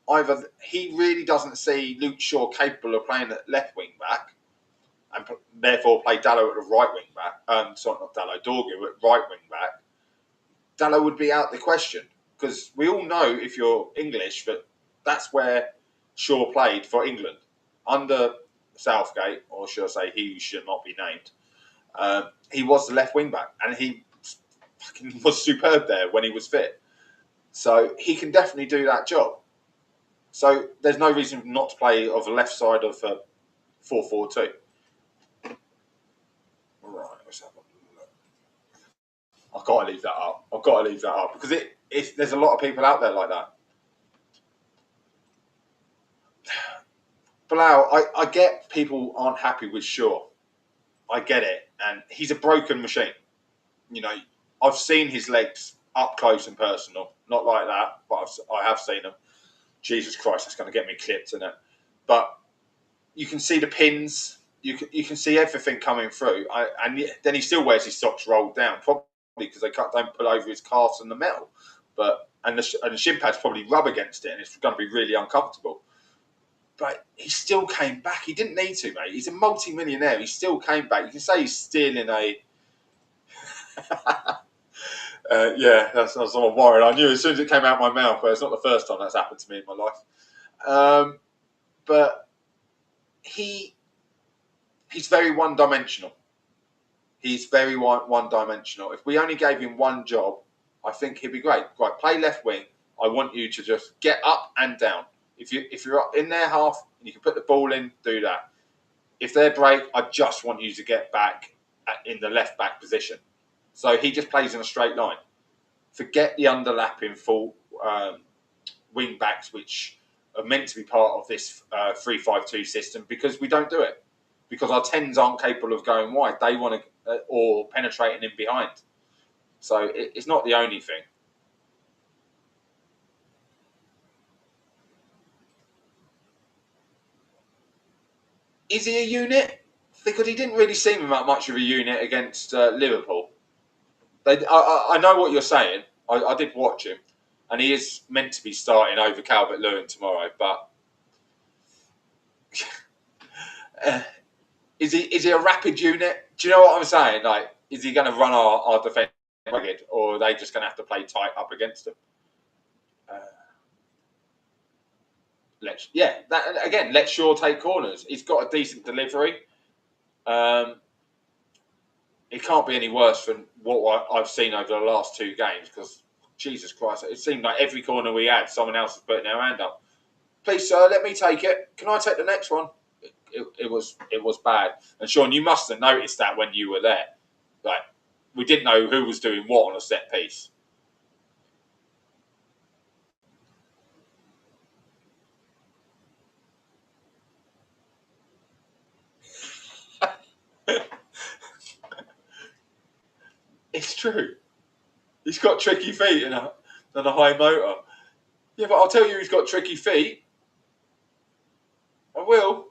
Either he really doesn't see Luke Shaw capable of playing at left wing back, and therefore play Dalot at the right wing back. Sorry, not Dalot, Dorgu at right wing back. Dalot would be out the question, because we all know, if you're English, that that's where Shaw played for England under Southgate, or should I say, he should not be named. He was the left wing back, and he was superb there when he was fit. So he can definitely do that job. So there's no reason not to play of the left side of 4-4-2. Right, let's have a look. I've got to leave that up. I've got to leave that up because there's a lot of people out there like that. Bilal, I get people aren't happy with Shaw. I get it. And he's a broken machine. You know, I've seen his legs up close and personal. Not like that, but I have seen them. Jesus Christ, that's going to get me clipped, isn't it? But you can see the pins. You can see everything coming through. And then he still wears his socks rolled down, probably because they don't pull over his calves and the metal. And the shin pads probably rub against it, and it's going to be really uncomfortable. But he still came back. He didn't need to, mate. He's a multi-millionaire. He still came back. You can say he's stealing a... yeah, that's somewhat worried. I knew as soon as it came out of my mouth, but it's not the first time that's happened to me in my life. But he's very one-dimensional. He's very one-dimensional. If we only gave him one job, I think he'd be great. Right, play left wing. I want you to just get up and down. If you're up in their half and you can put the ball in, do that. If they break, I just want you to get back in the left back position. So he just plays in a straight line. Forget the underlapping full wing backs, which are meant to be part of this 3-5-2 system, because we don't do it. Because our 10s aren't capable of going wide. They want to, or penetrating in behind. So it's not the only thing. Is he a unit? Because he didn't really seem much of a unit against Liverpool. I know what you're saying. I did watch him, and he is meant to be starting over Calvert-Lewin tomorrow. But is he a rapid unit? Do you know what I'm saying? Like, is he going to run our defence rugged, or are they just going to have to play tight up against him? Let Shaw take corners. He's got a decent delivery. It can't be any worse than what I've seen over the last two games, because Jesus Christ, it seemed like every corner we had, someone else was putting their hand up. Please, sir, let me take it. Can I take the next one? It was bad. And Sean, you must have noticed that when you were there. Like, we didn't know who was doing what on a set piece. It's true. He's got tricky feet and a high motor. Yeah, but I'll tell you, he's got tricky feet. I will,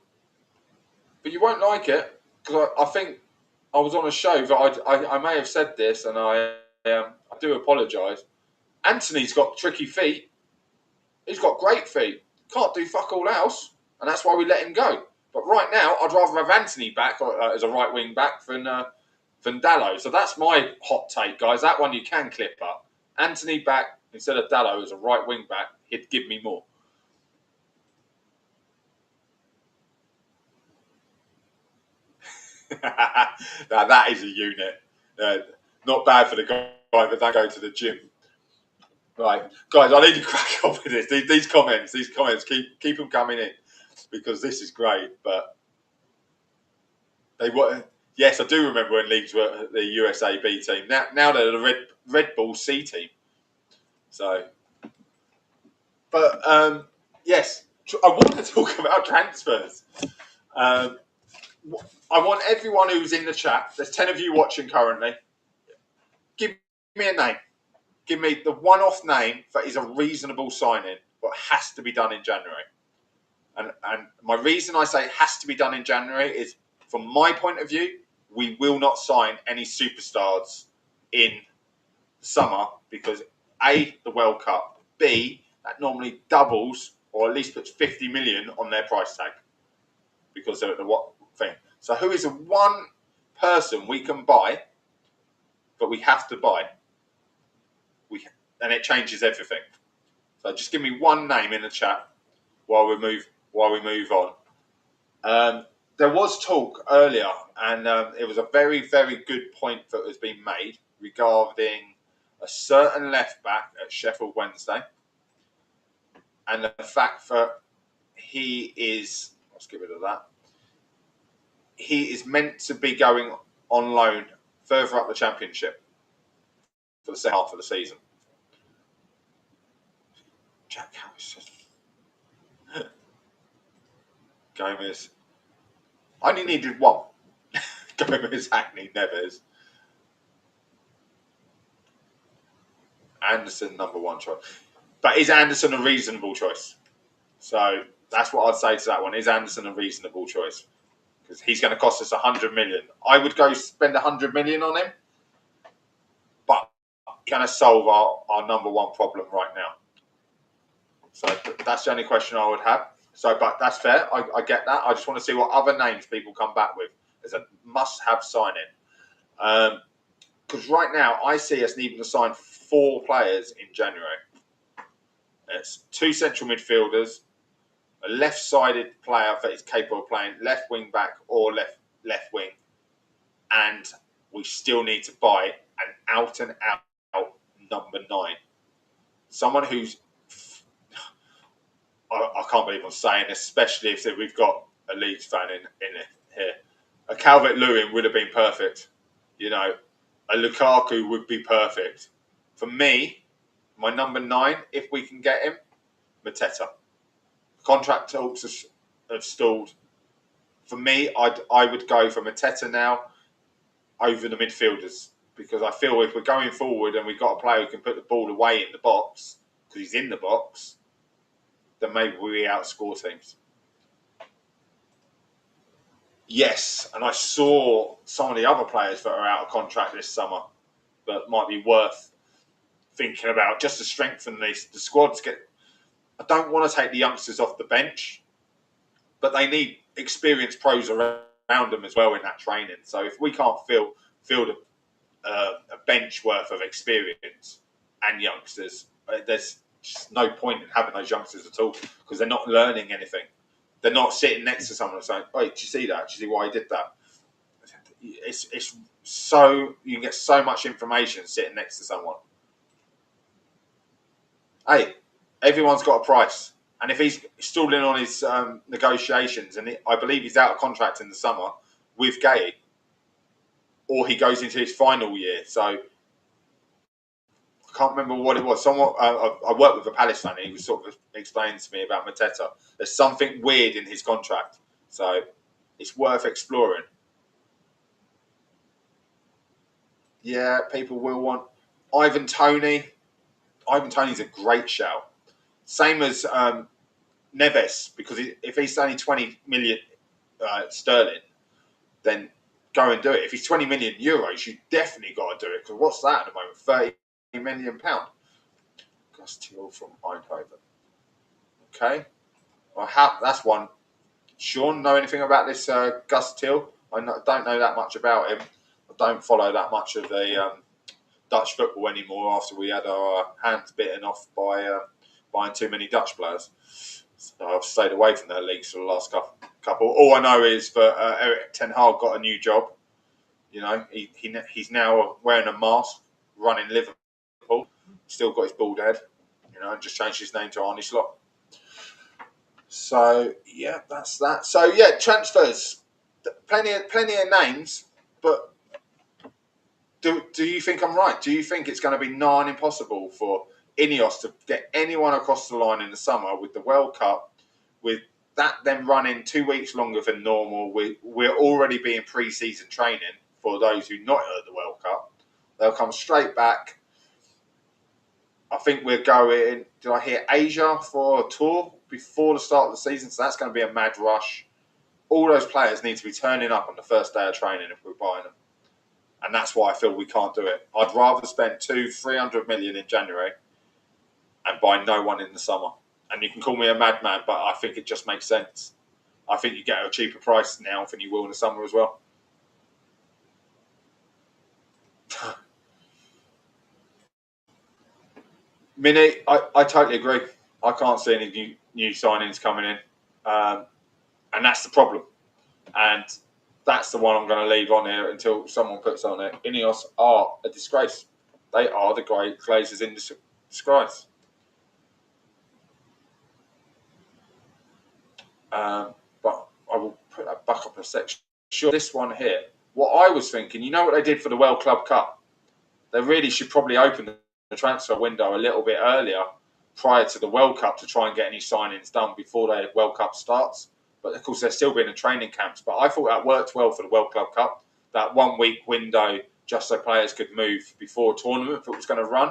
but you won't like it, because I think I was on a show that I may have said this, and I do apologise. Anthony's got tricky feet. He's got great feet. Can't do fuck all else, and that's why we let him go. But right now, I'd rather have Anthony back as a right wing back than Dalot. So that's my hot take, guys. That one you can clip up. Anthony back instead of Dalot as a right wing back. He'd give me more. Now that is a unit. Not bad for the guy that don't go to the gym. Right, guys, I need to crack on with this. These comments, keep them coming in, because this is great. But they were, yes, I do remember when Leeds were the USA B team. Now they're the Red Bull C team. So, but yes, I want to talk about transfers. I want everyone who's in the chat. There's 10 of you watching currently. Give me a name. Give me the one-off name that is a reasonable signing, but has to be done in January. And my reason I say it has to be done in January is, from my point of view, we will not sign any superstars in summer because A, the World Cup, B, that normally doubles or at least puts 50 million on their price tag because they're at the what thing. So who is the one person we can buy, but we have to buy? And it changes everything. So just give me one name in the chat while we move on. There was talk earlier, and it was a very, very good point that has been made regarding a certain left back at Sheffield Wednesday, and the fact that he is, let's get rid of that, he is meant to be going on loan further up the Championship for the second half of the season. Jack Harrison. Gomez. I only needed one. Gomez, Hackney, Neves. Anderson, number one choice. But is Anderson a reasonable choice? So that's what I'd say to that one. Is Anderson a reasonable choice? Because he's going to cost us 100 million. I would go spend 100 million on him, but going to solve our number one problem right now. So that's the only question I would have. So, but that's fair. I get that. I just want to see what other names people come back with as a must-have signing. Because right now, I see us needing to sign 4 players in January. It's 2 central midfielders, a left-sided player that is capable of playing left wing back or left wing, and we still need to buy an out and out number 9, someone who's, I can't believe I'm saying this, especially if we've got a Leeds fan in here. A Calvert-Lewin would have been perfect, you know. A Lukaku would be perfect. For me, my number 9, if we can get him, Mateta. Contract talks have stalled. For me, I would go for Mateta now over the midfielders, because I feel if we're going forward and we've got a player who can put the ball away in the box, because he's in the box, then maybe we outscore teams. Yes, and I saw some of the other players that are out of contract this summer that might be worth thinking about just to strengthen the squads. I don't want to take the youngsters off the bench, but they need experienced pros around them as well in that training. So if we can't field a bench worth of experience and youngsters, there's just no point in having those youngsters at all, because they're not learning anything. They're not sitting next to someone and saying, "Wait, did you see that? Did you see why he did that?" It's so, you can get so much information sitting next to someone. Hey, everyone's got a price, and if he's stalling on his negotiations, and I believe he's out of contract in the summer with Gay, or he goes into his final year, so I can't remember what it was. Someone I worked with a Palace fan, and he was sort of explaining to me about Mateta. There's something weird in his contract, so it's worth exploring. Yeah, people will want Ivan Toney. Ivan Toney's a great shout. Same as Neves, because if he's only 20 million sterling, then go and do it. If he's 20 million euros, you definitely got to do it, because what's that at the moment? £30 million. Gus Teal from Eindhoven. Okay, that's one. Sean, know anything about this Gus Teal? I don't know that much about him. I don't follow that much of the Dutch football anymore after we had our hands bitten off by buying too many Dutch players. So I've stayed away from their leagues for the last couple. All I know is that Erik ten Hag got a new job. You know, he's now wearing a mask, running Liverpool. Still got his bald head. You know, and just changed his name to Arne Slot. So yeah, that's that. So yeah, transfers. Plenty of names, but do you think I'm right? Do you think it's going to be nigh on impossible for Ineos to get anyone across the line in the summer with the World Cup, with that then running 2 weeks longer than normal? We're already being pre-season training for those who not at the World Cup. They'll come straight back. I think we're going. Did I hear Asia for a tour before the start of the season, so that's going to be a mad rush. All those players need to be turning up on the first day of training if we're buying them. And that's why I feel we can't do it. I'd rather spend 200-300 million in January and buy no one in the summer. And you can call me a madman, but I think it just makes sense. I think you get a cheaper price now than you will in the summer as well. Mini, I totally agree. I can't see any new signings coming in. And that's the problem. And that's the one I'm going to leave on here until someone puts on it. Ineos are a disgrace. They are the great Glazers in disgrace. But I will put that back up in a section. Sure, this one here. What I was thinking, you know what they did for the World Club Cup? They really should probably open the transfer window a little bit earlier prior to the World Cup to try and get any signings done before the World Cup starts. But of course, they're still being in training camps. But I thought that worked well for the World Club Cup. That 1 week window just so players could move before a tournament if it was going to run.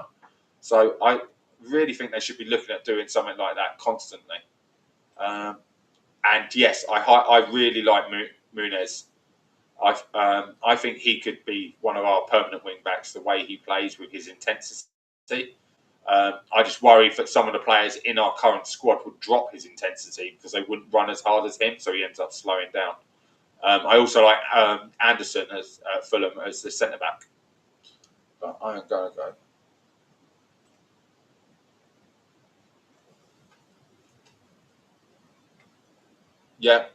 So I really think they should be looking at doing something like that constantly. And yes, I really like Muniz. I think he could be one of our permanent wing backs, the way he plays with his intensity. I just worry that some of the players in our current squad would drop his intensity because they wouldn't run as hard as him, so he ends up slowing down. I also like Anderson as Fulham as the centre back. But I am going to go. Yeah,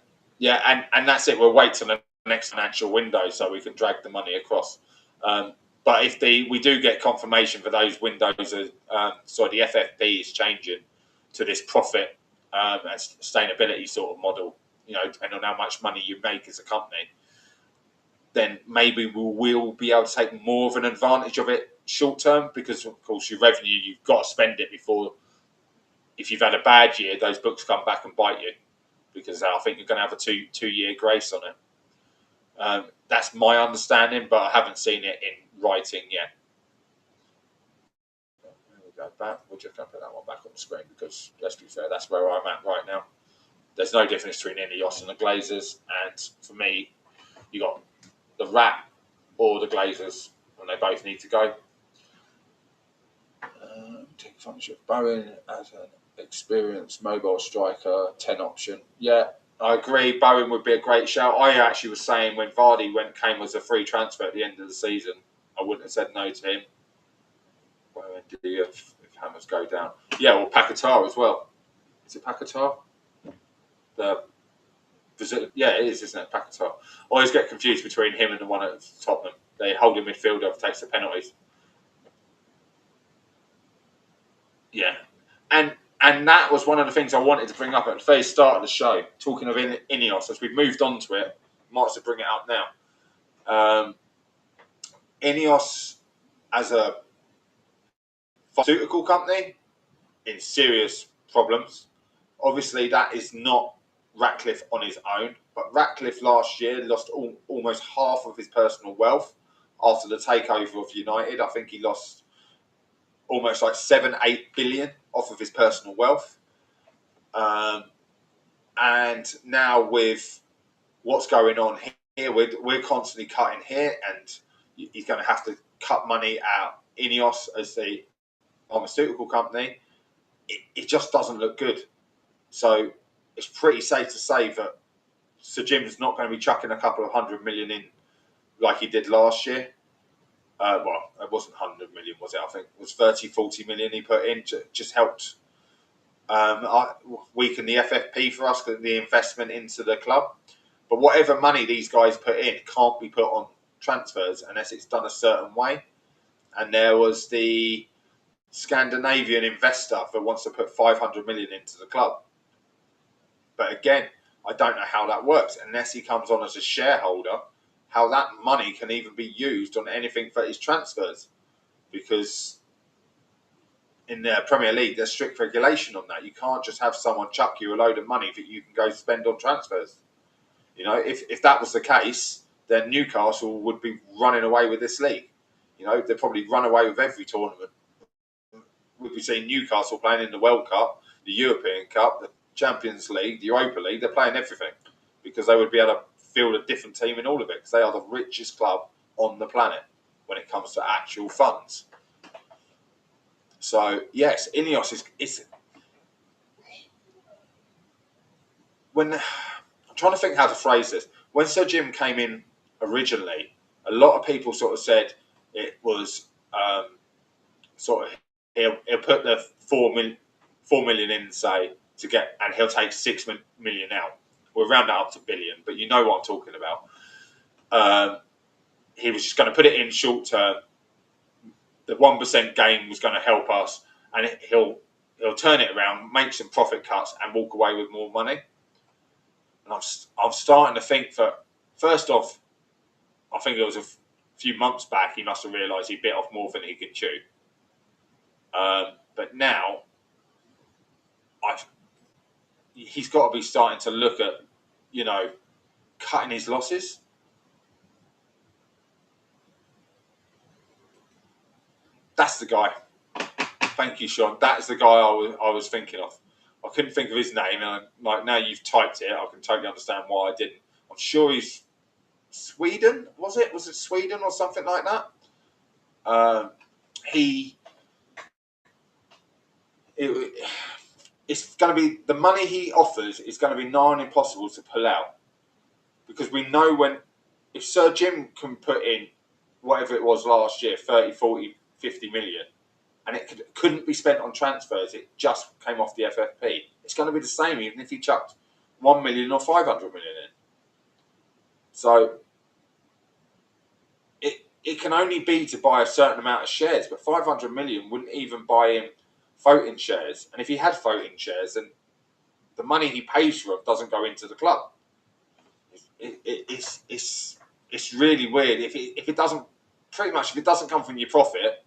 and that's it. We'll wait till the next financial window so we can drag the money across. But if we do get confirmation for those windows, the FFP is changing to this profit and sustainability sort of model, depending on how much money you make as a company, then maybe we'll be able to take more of an advantage of it short term because, of course, your revenue, you've got to spend it before. If you've had a bad year, those books come back and bite you because I think you're going to have a two-year grace on it. That's my understanding, but I haven't seen it in writing yet. There we go back. We're just going to put that one back on the screen because, let's be fair, that's where I'm at right now. There's no difference between Ineos and the Glazers, and for me, you got the Rat or the Glazers, and they both need to go. Take advantage of Bowen as an experienced mobile striker, 10 option. Yeah, I agree. Bowen would be a great shout. I actually was saying when Vardy came as a free transfer at the end of the season, I wouldn't have said no to him. Bowen did if hammers go down. Yeah, or Paquetá as well. Is it Paquetá? Yeah, it is, isn't it? Paquetá. I always get confused between him and the one at Tottenham. They hold a midfielder who takes the penalties. Yeah, and that was one of the things I wanted to bring up at the very start of the show. Talking of Ineos, as we've moved on to it, might as well bring it up now. Ineos as a pharmaceutical company in serious problems. Obviously, that is not Ratcliffe on his own, but Ratcliffe last year lost almost half of his personal wealth after the takeover of United. I think he lost almost like 7-8 billion off of his personal wealth. And now with what's going on here, we're constantly cutting here, and he's going to have to cut money out. Ineos as the pharmaceutical company, it just doesn't look good. So it's pretty safe to say that Sir Jim's not going to be chucking a couple of 100 million in like he did last year. Well, it wasn't 100 million, was it? I think it was 30-40 million he put in. Just helped weaken the FFP for us, the investment into the club. But whatever money these guys put in can't be put on transfers unless it's done a certain way. And there was the Scandinavian investor that wants to put 500 million into the club. But again, I don't know how that works unless he comes on as a shareholder. How that money can even be used on anything for his transfers, because in the Premier League there's strict regulation on that. You can't just have someone chuck you a load of money that you can go spend on transfers. If that was the case, then Newcastle would be running away with this league. They'd probably run away with every tournament. We'd be seeing Newcastle playing in the World Cup, the European Cup, Champions League, the Europa League, they're playing everything because they would be able to field a different team in all of it because they are the richest club on the planet when it comes to actual funds. So yes, Ineos is when I'm trying to think how to phrase this. When Sir Jim came in originally, a lot of people sort of said it was sort of he'll put the 4 million in, say, to get, and he'll take 6 million out. We'll round that up to billion, but you know what I'm talking about. He was just going to put it in short term. The 1% gain was going to help us, and he'll turn it around, make some profit cuts, and walk away with more money. And I'm starting to think that, first off, I think it was a few months back he must have realised he bit off more than he could chew. But now, he's got to be starting to look at, cutting his losses. That's the guy. Thank you, Sean. That's the guy I was thinking of. I couldn't think of his name, and now you've typed it, I can totally understand why I didn't. I'm sure he's Sweden. Was it Sweden or something like that? It's going to be, the money he offers is going to be nigh on impossible to pull out, because we know if Sir Jim can put in whatever it was last year, 30, 40, 50 million, and it couldn't be spent on transfers, it just came off the FFP. It's going to be the same even if he chucked 1 million or 500 million in. So it can only be to buy a certain amount of shares, but 500 million wouldn't even buy him voting shares. And if he had voting shares, then the money he pays for them doesn't go into the club. It's really weird. If it doesn't come from your profit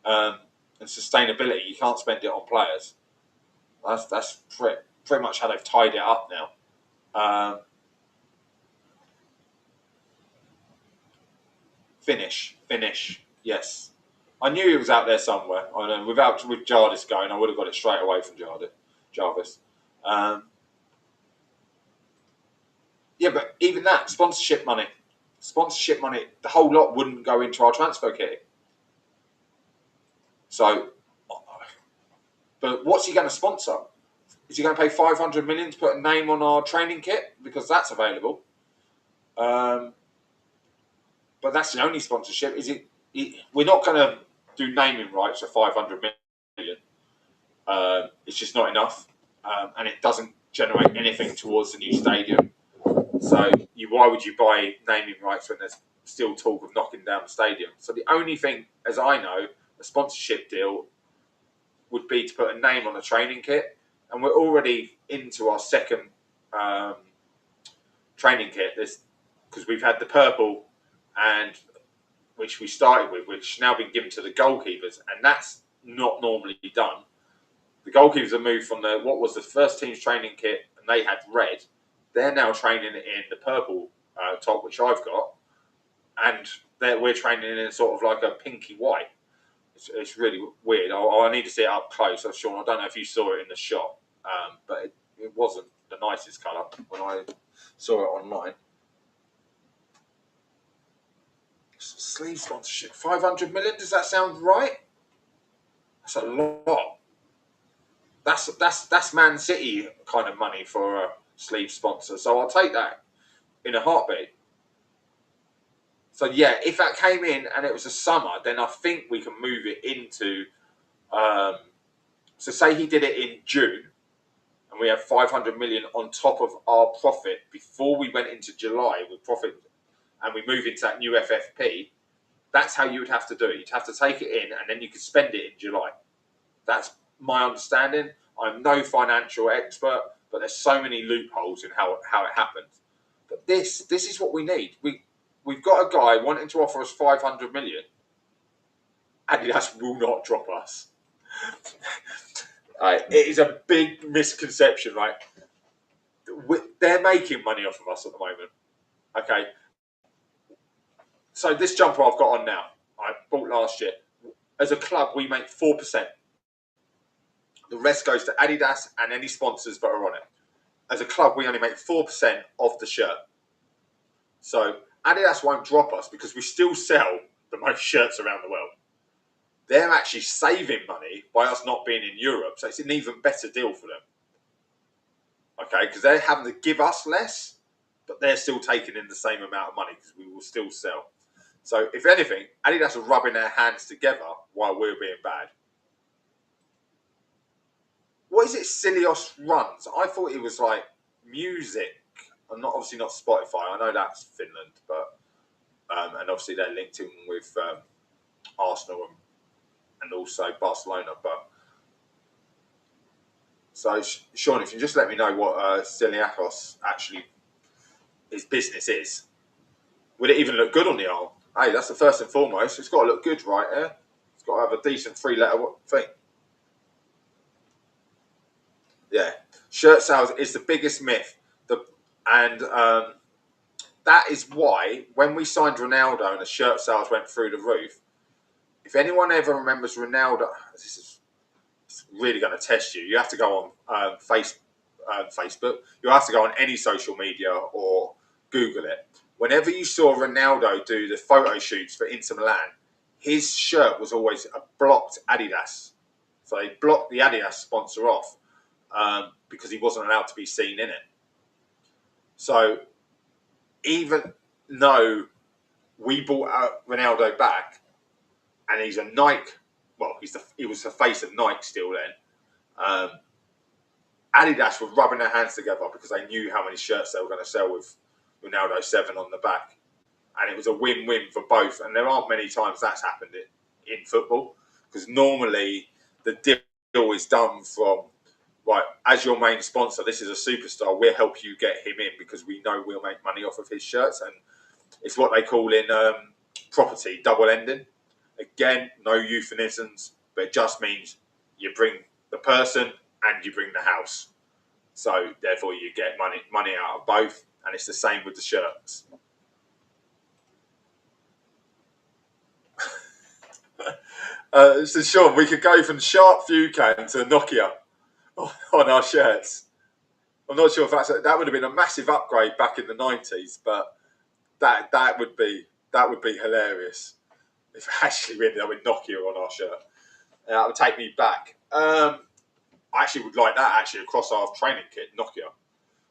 and sustainability, you can't spend it on players. That's pretty much how they've tied it up now. Finish. Yes, I knew he was out there somewhere. I know with Jarvis going, I would have got it straight away from Jarvis. Yeah, but even that sponsorship money, the whole lot wouldn't go into our transfer kitty. So, but what's he going to sponsor? Is he going to pay 500 million to put a name on our training kit because that's available? But that's the only sponsorship. We're not going to do naming rights for 500 million. It's just not enough, and it doesn't generate anything towards the new stadium. So why would you buy naming rights when there's still talk of knocking down the stadium? So the only thing, as I know, a sponsorship deal would be to put a name on a training kit, and we're already into our second training kit. Because we've had the purple, and which we started with, which now been given to the goalkeepers, and that's not normally done. The goalkeepers have moved from what was the first team's training kit, and they had red. They're now training in the purple top, which I've got, and we're training in sort of like a pinky white. It's really weird. I need to see it up close. Sean, I don't know if you saw it in the shot, but it wasn't the nicest colour when I saw it online. Sleeve sponsorship, 500 million. Does that sound right? That's a lot. That's Man City kind of money for a sleeve sponsor. So I'll take that in a heartbeat. So yeah, if that came in and it was a summer, then I think we can move it into. So say he did it in June, and we have 500 million on top of our profit before we went into July with profit, and we move into that new FFP. That's how you would have to do it. You'd have to take it in, and then you could spend it in July. That's my understanding. I'm no financial expert, but there's so many loopholes in how it happens. But this is what we need. We've got a guy wanting to offer us 500 million. Adidas will not drop us. It is a big misconception, right? They're making money off of us at the moment. Okay. So this jumper I've got on now, I bought last year. As a club, we make 4%. The rest goes to Adidas and any sponsors that are on it. As a club, we only make 4% of the shirt. So Adidas won't drop us because we still sell the most shirts around the world. They're actually saving money by us not being in Europe. So it's an even better deal for them. Okay, because they're having to give us less, but they're still taking in the same amount of money because we will still sell. So if anything, Adidas are rubbing their hands together while we're being bad. What is it Cilios runs? I thought it was like music. And not obviously not Spotify. I know that's Finland, but and obviously they're linked in with Arsenal and also Barcelona. But so Sean, if you just let me know what Ciliakos actually his business is, would it even look good on the arm? Hey, that's the first and foremost. It's got to look good, right? Yeah, it's got to have a decent three-letter thing. Yeah, shirt sales is the biggest myth. And that is why when we signed Ronaldo and the shirt sales went through the roof, if anyone ever remembers Ronaldo, this is really going to test you. You have to go on Facebook. You have to go on any social media or Google it. Whenever you saw Ronaldo do the photo shoots for Inter Milan, his shirt was always a blocked Adidas. So they blocked the Adidas sponsor off because he wasn't allowed to be seen in it. So even though we bought Ronaldo back, and he's a Nike. Well, he was the face of Nike still then. Adidas were rubbing their hands together because they knew how many shirts they were going to sell with Ronaldo 7 on the back, and it was a win-win for both. And there aren't many times that's happened in football because normally the deal is done from right as your main sponsor. This is a superstar. We'll help you get him in because we know we'll make money off of his shirts, and it's what they call in property double ending. Again, no euphemisms, but it just means you bring the person and you bring the house. So therefore, you get money out of both, and it's the same with the shirts. So Sean, we could go from Sharp Fucan to Nokia on our shirts. I'm not sure if that would have been a massive upgrade back in the 90s, but that would be hilarious if actually we ended up with Nokia on our shirt. That would take me back. I actually would like that actually across our training kit, Nokia,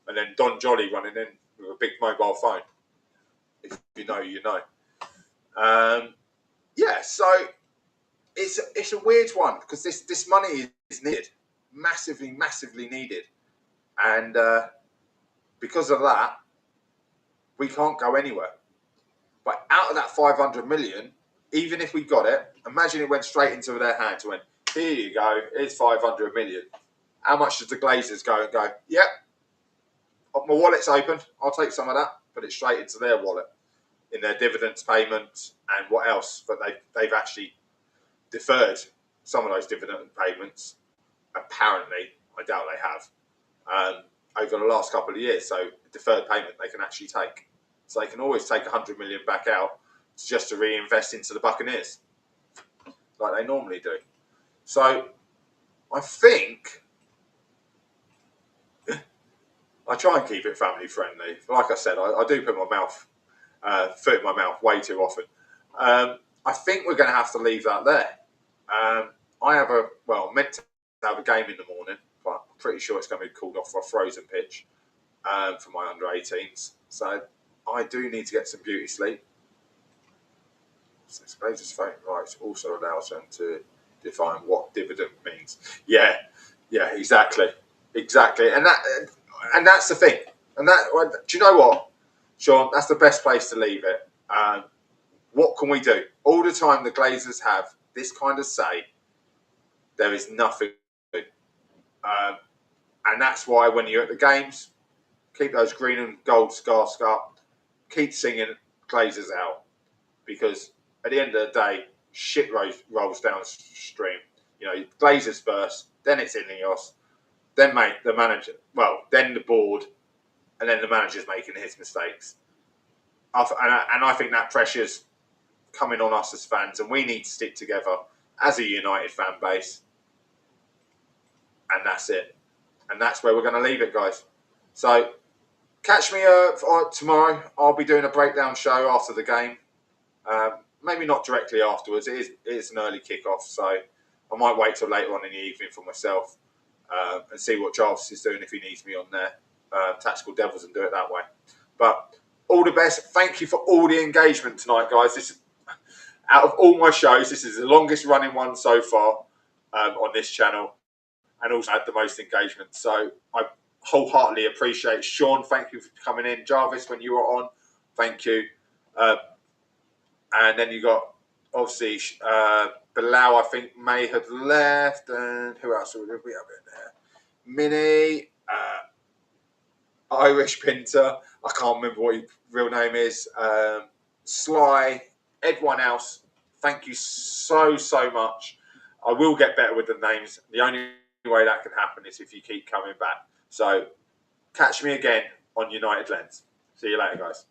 and then Don Jolly running in with a big mobile phone. If you know, you know. Yeah, so it's a weird one because this money is needed, massively needed, and because of that, we can't go anywhere. But out of that 500 million, even if we got it, imagine it went straight into their hands. Went, here you go, here's 500 million. How much does the Glazers go and go? Yep, my wallet's open. I'll take some of that. Put it straight into their wallet, in their dividends payments and what else. But they've actually deferred some of those dividend payments. Apparently, I doubt they have over the last couple of years. So deferred payment they can actually take. So they can always take 100 million back out just to reinvest into the Buccaneers, like they normally do. So I think I try and keep it family friendly. Like I said, I do put my foot in my mouth way too often. I think we're going to have to leave that there. I have meant to have a game in the morning, but I'm pretty sure it's going to be called off for a frozen pitch for my under 18s. So I do need to get some beauty sleep. So Glazers voting rights also allows them to define what dividend means. Yeah, exactly, and that's the thing. And do you know what, Sean? That's the best place to leave it. What can we do? All the time the Glazers have this kind of say, there is nothing. And that's why when you're at the games, keep those green and gold scarves up. Keep singing Glazers out. Because at the end of the day, shit rolls downstream. You know, Glazers first, then it's Ineos, then the manager, then the board, and then the manager's making his mistakes. And I think that pressure's coming on us as fans, and we need to stick together as a united fan base. and that's it. And that's where we're going to leave it, guys. So catch me tomorrow. I'll be doing a breakdown show after the game. Maybe not directly afterwards. It is an early kickoff, so I might wait till later on in the evening for myself and see what Jarvis is doing if he needs me on there. Tactical Devils, and do it that way. But all the best. Thank you for all the engagement tonight, guys. This, out of all my shows, this is the longest running one so far on this channel, and also had the most engagement. So I wholeheartedly appreciate it. Sean, thank you for coming in. Jarvis, when you were on, thank you. And then you got, obviously, Bilal, I think, may have left. And who else would we have in there? Minnie, Irish Pinter. I can't remember what his real name is. Sly, everyone else. Thank you so, so much. I will get better with the names. The only way that can happen is if you keep coming back. So catch me again on United Lens. See you later, guys.